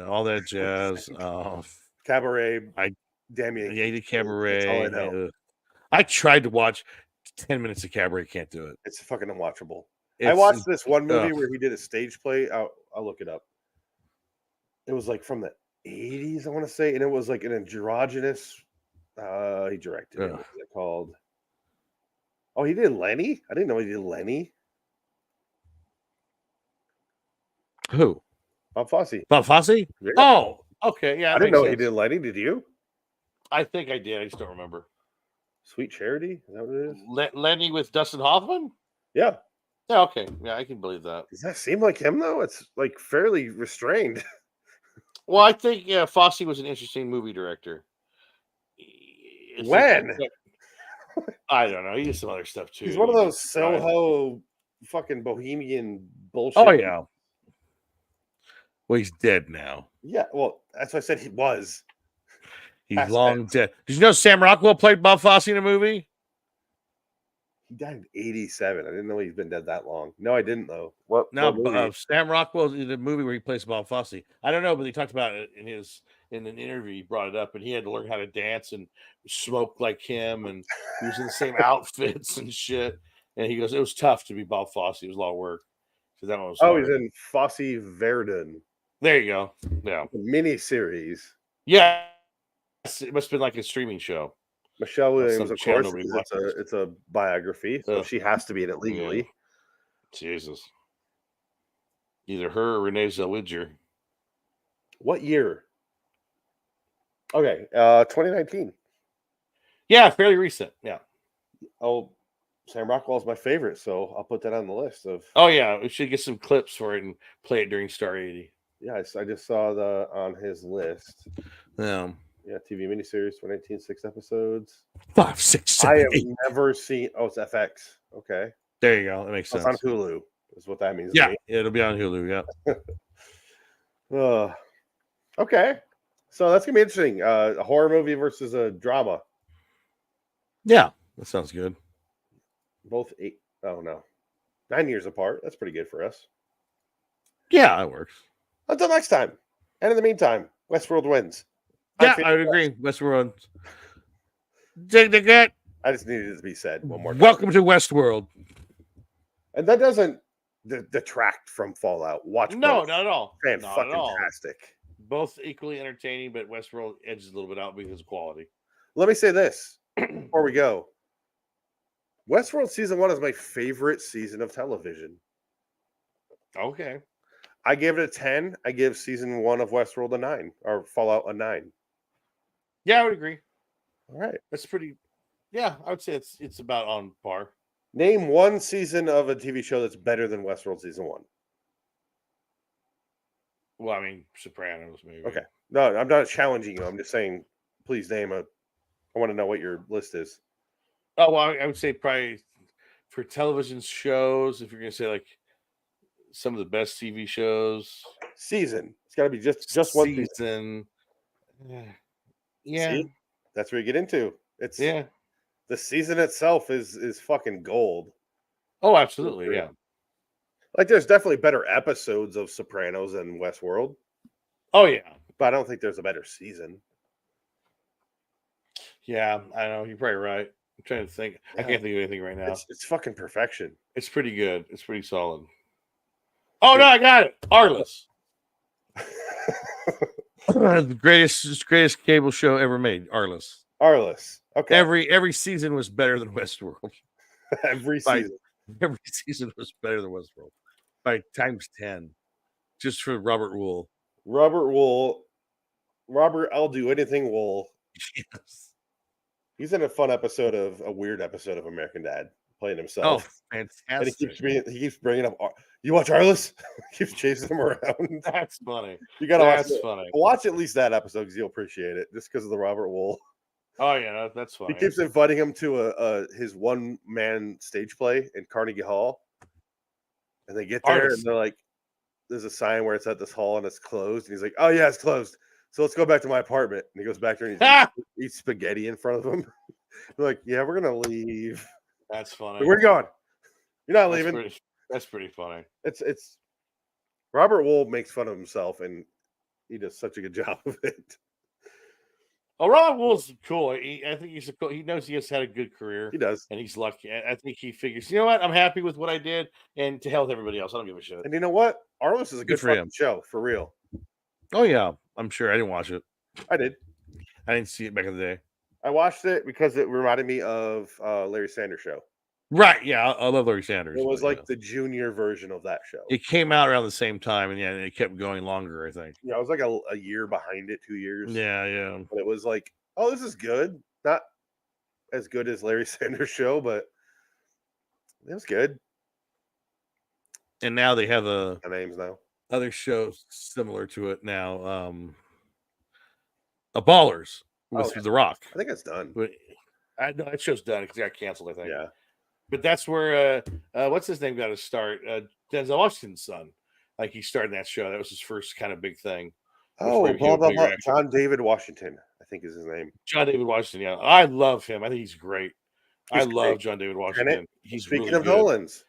All that jazz. Cabaret. Damn you. Yeah, the Cabaret. That's all I know. I tried to watch 10 minutes of Cabaret. Can't do it. It's fucking unwatchable. I watched this one movie where he did a stage play. I'll look it up. It was like from the 80s, I want to say, and it was like an androgynous. He directed it. What's it called? Oh, he did Lenny? I didn't know he did Lenny. Who? Bob Fosse. Bob Fosse? Yeah. Oh, okay. Yeah. I didn't know he did Lenny. Did you? I think I did. I just don't remember. Sweet Charity? Is that what it is? Lenny with Dustin Hoffman? Yeah. Yeah, okay. Yeah, I can believe that. Does that seem like him, though? It's like fairly restrained. Well, I think Fosse was an interesting movie director. When? I don't know. He did some other stuff, too. He's one of those Soho fucking bohemian bullshit. Oh, yeah. Well, he's dead now. Yeah, well, that's what I said he was. He's Past long tense. dead. Did you know Sam Rockwell played Bob Fosse in a movie? He died in 87. I didn't know he's been dead that long. No, I didn't know. What No, Sam Rockwell in the movie where he plays Bob Fosse. I don't know, but he talked about it in an interview. He brought it up, and he had to learn how to dance and smoke like him, and he was in the same outfits and shit. And he goes, it was tough to be Bob Fosse. It was a lot of work. So that one was hard. he's in Fosse Verdon. There you go. Yeah. Mini series. Yeah. It must have been like a streaming show. Michelle Williams, of channel course, nobody because watches. it's a biography, so she has to be in it legally. Yeah. Jesus. Either her or Renee Zellweger. What year? Okay, 2019. Yeah, fairly recent. Yeah. Oh, Sam Rockwell's my favorite, so I'll put that on the list of. Oh yeah, we should get some clips for it and play it during Star 80. Yeah, I just saw the on his list. Yeah. Yeah, TV miniseries, 2019, 6 episodes. 5, 6, 7, I have 8. never seen. Oh, it's FX. Okay, There you go. That makes sense. it's on Hulu. Is what that means. Yeah, it'll be on Hulu. Yeah. Okay, so that's gonna be interesting. A horror movie versus a drama. Yeah, that sounds good. Both 8. Oh no, 9 years apart. That's pretty good for us. Yeah, that works. Until next time. And in the meantime, Westworld wins. Yeah, I would agree. Westworld. Dig the gut. I just needed it to be said one more time. Welcome to Westworld. And that doesn't detract from Fallout. Watch No, both. not at all. Fan Not fucking at all. fantastic. Both equally entertaining, but Westworld edges a little bit out because of quality. Let me say this before we go. Westworld season 1 is my favorite season of television. Okay. I gave it a 10. I give season 1 of Westworld a 9, or Fallout a 9. Yeah, I would agree. All right. That's pretty. Yeah, I would say it's about on par. Name one season of a TV show that's better than Westworld season 1. Well, I mean, Sopranos, maybe. Okay. No, I'm not challenging you. I'm just saying, please name a. I want to know what your list is. Oh, well, I would say probably for television shows, if you're going to say like some of the best TV shows. Season. It's got to be just one season. Season. Yeah. See? That's where you get into. It's Yeah. the season itself is fucking gold. Oh, absolutely. Yeah. Like there's definitely better episodes of Sopranos than Westworld, Oh, yeah. but I don't think there's a better season. Yeah. I know. You're probably right. I'm trying to think. I can't think of anything right now. It's fucking perfection. It's pretty good. It's pretty solid. Oh, no, I got it. Arliss. The greatest cable show ever made. Arliss. Arliss. Okay. Every season was better than Westworld. Every By- season. Every season was better than Westworld by times 10, just for Robert Wool. Robert, I'll do anything Wool. Yes. He's in a weird episode of American Dad, playing himself. Oh, And fantastic! he keeps bringing up. You watch Arliss? Keeps chasing him around. That's funny. You gotta That's watch funny. Watch at least that episode because you'll appreciate it, just because of the Robert Wool. Oh yeah, that's funny. He keeps inviting him to his one-man stage play in Carnegie Hall, and they get there and they're like, "There's a sign where it's at this hall and it's closed." And he's like, "Oh yeah, it's closed. So let's go back to my apartment." And he goes back there and he eats spaghetti in front of him. They're like, "Yeah, we're gonna leave." That's funny. Like, where you going? You're not leaving. That's pretty funny. It's Robert Wool makes fun of himself, and he does such a good job of it. Oh, Robert Wool's cool. I think he's cool. He knows he has had a good career. He does, and he's lucky. I think he figures, you know what? I'm happy with what I did, and to hell with everybody else. I don't give a shit. and you know what? Arliss is a good for fucking him. show for real. Oh yeah, I'm sure. I didn't watch it. I did. I didn't see it back in the day. I watched it because it reminded me of Larry Sanders Show. Right? Yeah, I love Larry Sanders. It was but, like the junior version of that show. it came out around the same time, and yeah, it kept going longer. I think. Yeah, I was like a year behind it, 2 years. Yeah. But it was like, oh, this is good. Not as good as Larry Sanders Show, but it was good. And now they have The names now. other shows similar to it now. A Ballers with yeah. The Rock. I think it's done. But no, that show's done because it got canceled. I think. Yeah. But that's where what's his name got to start? Denzel Washington's son. Like he started in that show. That was his first kind of big thing. Oh, Before he blah became a blah bigger blah. actor. John David Washington, I think is his name. John David Washington. Yeah, I love him. I think he's great. He's I love great. John David Tenet. Washington. He's Speaking really of good. Nolans,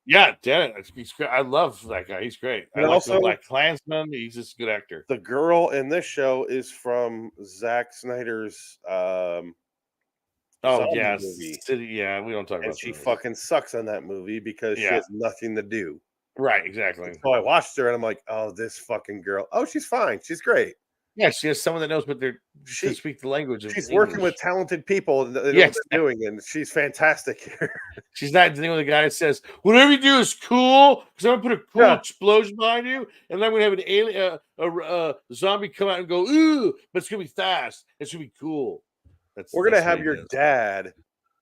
Yeah, Tenet. He's great. I love that guy. He's great. I And like the also- Black Klansman. He's just a good actor. the girl in this show is from Zack Snyder's Oh zombie yeah, movie. City. Yeah, we don't talk And about she that. fucking sucks on that movie because she Yeah. has nothing to do. Right, exactly. So I watched her and I'm like, oh, this fucking girl. Oh, she's fine. She's great. Yeah, she has someone that knows what they're She- to speak the language of She's English. working with talented people and they know Yes. what they're doing, and she's fantastic here. She's not the only guy that says whatever you do is cool because I'm gonna put a cool Yeah. explosion behind you, and then I'm gonna have an alien, a zombie come out and go ooh, but it's gonna be fast. It's gonna be cool. We're gonna that's what have he your does. dad,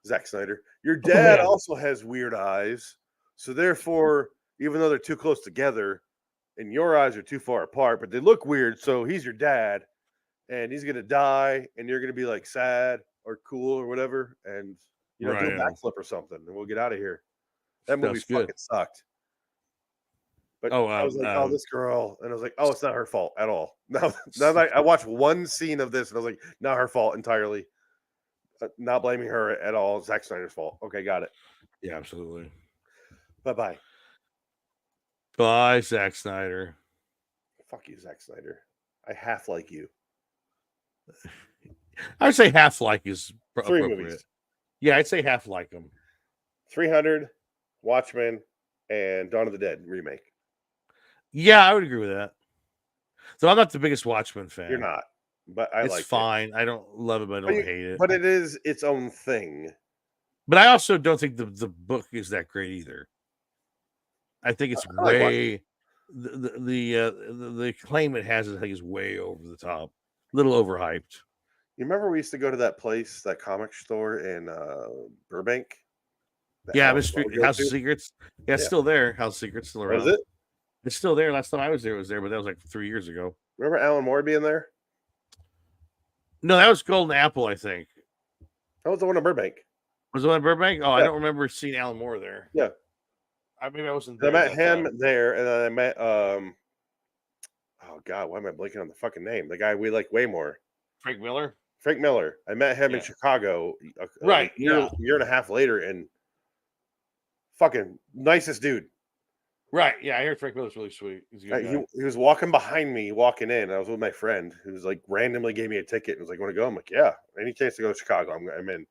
Zack Snyder. Your dad yeah. also has weird eyes, so therefore, even though they're too close together, and your eyes are too far apart, but they look weird. So he's your dad, and he's gonna die, and you're gonna be like sad or cool or whatever, and do a Right, yeah. backflip or something, and we'll get out of here. That movie That's good. fucking sucked. But Oh, I was like, oh, um, this girl, and I was like, oh, it's not her fault at all. Now that I watched one scene of this, and I was like, not her fault entirely. Not blaming her at all. Zack Snyder's fault. Okay, got it. Yeah, absolutely. Bye bye. Bye, Zack Snyder. Fuck you, Zack Snyder. I half like you. I'd say half like is 3 appropriate. movies: Yeah, I'd say half like him. 300, Watchmen, and Dawn of the Dead remake. Yeah, I would agree with that. So I'm not the biggest Watchmen fan. You're not, but I It's like fine. I don't love it, but I don't But hate it. But it is its own thing. But I also don't think the book is that great either. I think it's I like way the claim it has, I think, is way over the top, a little overhyped. You remember we used to go to that place, that comic store in Burbank? that Yeah, Alan Mystery Moore goes House of to? Secrets. Yeah, it's Yeah. still there. House of Secrets still around. Was it? It's still there. Last time I was there, it was there, but that was like 3 years ago. Remember Alan Moore being there? No, that was Golden Apple, I think. That was the one in Burbank. Was it one in Burbank? Oh, I Yeah. don't remember seeing Alan Moore there. Yeah. Maybe I wasn't I there. met at that him time. there, and then I met oh god, why am I blanking on the fucking name? The guy we like way more. Frank Miller. Frank Miller. I met him in Yeah. Chicago Right, year yeah. and a half later, and fucking nicest dude. Right. Yeah, I heard Frank Miller's really sweet. He's a good guy. He was walking behind me, walking in. I was with my friend who was like randomly gave me a ticket and was like, "Want to go?" I'm like, "Yeah, any chance to go to Chicago, I'm in."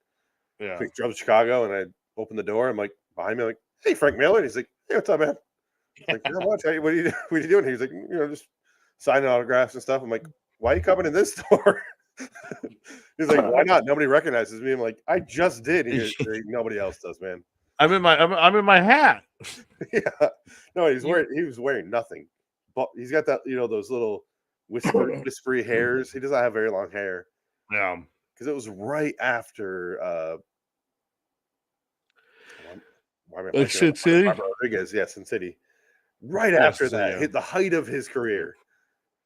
Yeah. We drove to Chicago, and I opened the door. I'm like behind me, like, "Hey, Frank Miller." And he's like, "Hey, what's up, man?" I'm like, "Not much. Hey, what are you doing?" He's like, just signing autographs and stuff. I'm like, "Why are you coming in this store?" He's like, "Why not? Nobody recognizes me." I'm like, "I just did." He's like, "Nobody else does, man." I'm in my hat. Yeah, no, he was wearing nothing, but he's got that those little whispery hairs. He does not have very long hair Yeah. because it was right after. Why am I blanking on Sin City? Robert Rodriguez, yeah, Sin City. Right Yeah, after Sin City, that, yeah. hit the height of his career.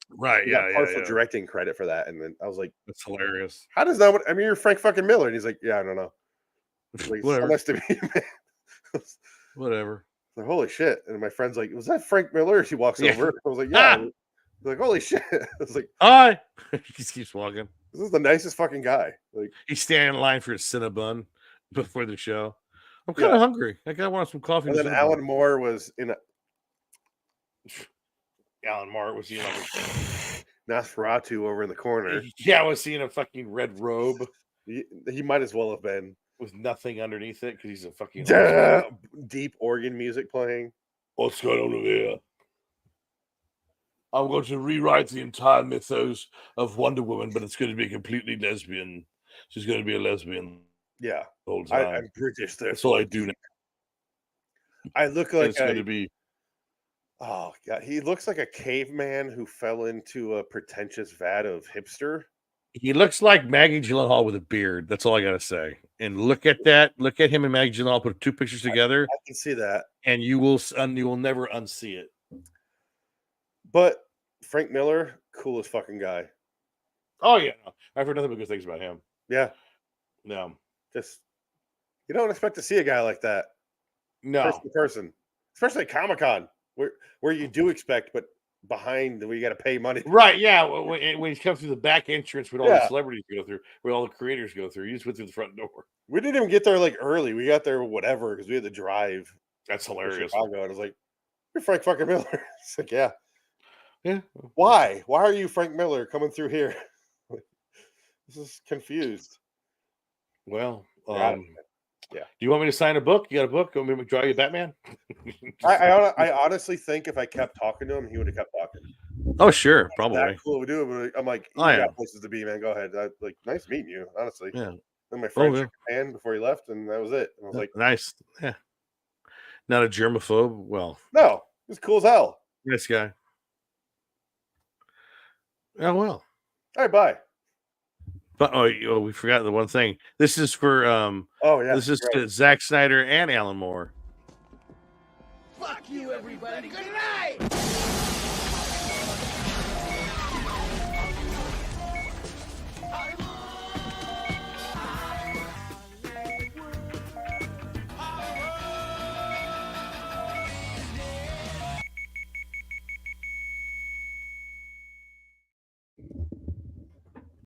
Right. He Yeah. got partial Yeah. directing credit for that, and then I was like, That's hilarious. "How does that? I mean, you're Frank fucking Miller," and he's like, "Yeah, I don't know." He's like, "It's so Whatever. nice to meet you, man." Whatever. Like, holy shit. And my friend's like, "Was that Frank Miller?" She walks Yeah. over. I was like, "Yeah." Ah! He's like, "Holy shit." I was like, Hi. He just keeps walking. "This is the nicest fucking guy." Like, He's standing in line for a Cinnabon before the show. I'm kind of hungry. I gotta want some coffee. and then Cinnabon. Alan Moore was in a Alan Moore was he like Nosferatu over in the corner. yeah, was he in a fucking red robe He might as well have been. with nothing underneath it because he's a fucking Deep organ music playing. What's going on over here? I'm going to rewrite the entire mythos of Wonder Woman, but it's going to be completely lesbian. She's going to be a lesbian Yeah, the whole time. I'm British. That's all I do now. I look And like it's going to be oh god, he looks like a caveman who fell into a pretentious vat of hipster. he looks like Maggie Gyllenhaal with a beard. That's all I gotta say. And look at that. Look at him and Maggie Gyllenhaal. Put 2 pictures together, I can see that. and you will never unsee it. But Frank Miller, coolest fucking guy. Oh yeah, no. I've heard nothing but good things about him. Yeah, No, just you don't expect to see a guy like that no. person to person, especially at Comic-Con. where you do expect, but behind where you got to pay money. Right? Yeah. When you come through the back entrance, with all the Yeah. celebrities go through, where all the creators go through, you just went through the front door. We didn't even get there like early. We got there whatever because we had to drive That's to hilarious. Chicago, and I was like, "You're Frank fucking Miller." It's like, yeah. Yeah. Why? Why are you Frank Miller coming through here? This is confused. Well, Yeah. do you want me to sign a book? You got a book? You want me to draw you Batman? I honestly think if I kept talking to him, he would have kept talking. Oh, sure, That probably. cool we do, but I'm like, you Oh, yeah. got places to be, man. Go ahead. Like, nice meeting you, honestly. Yeah. Then my friend yeah. shook his hand before he left, and that was it. And I was like, Nice. Yeah. Not a germaphobe. Well, no, he's cool as hell. nice guy. Oh well. All right, bye. But we forgot the one thing. This is for Oh yeah, this is right. to Zack Snyder and Alan Moore. Fuck you, everybody. Good night.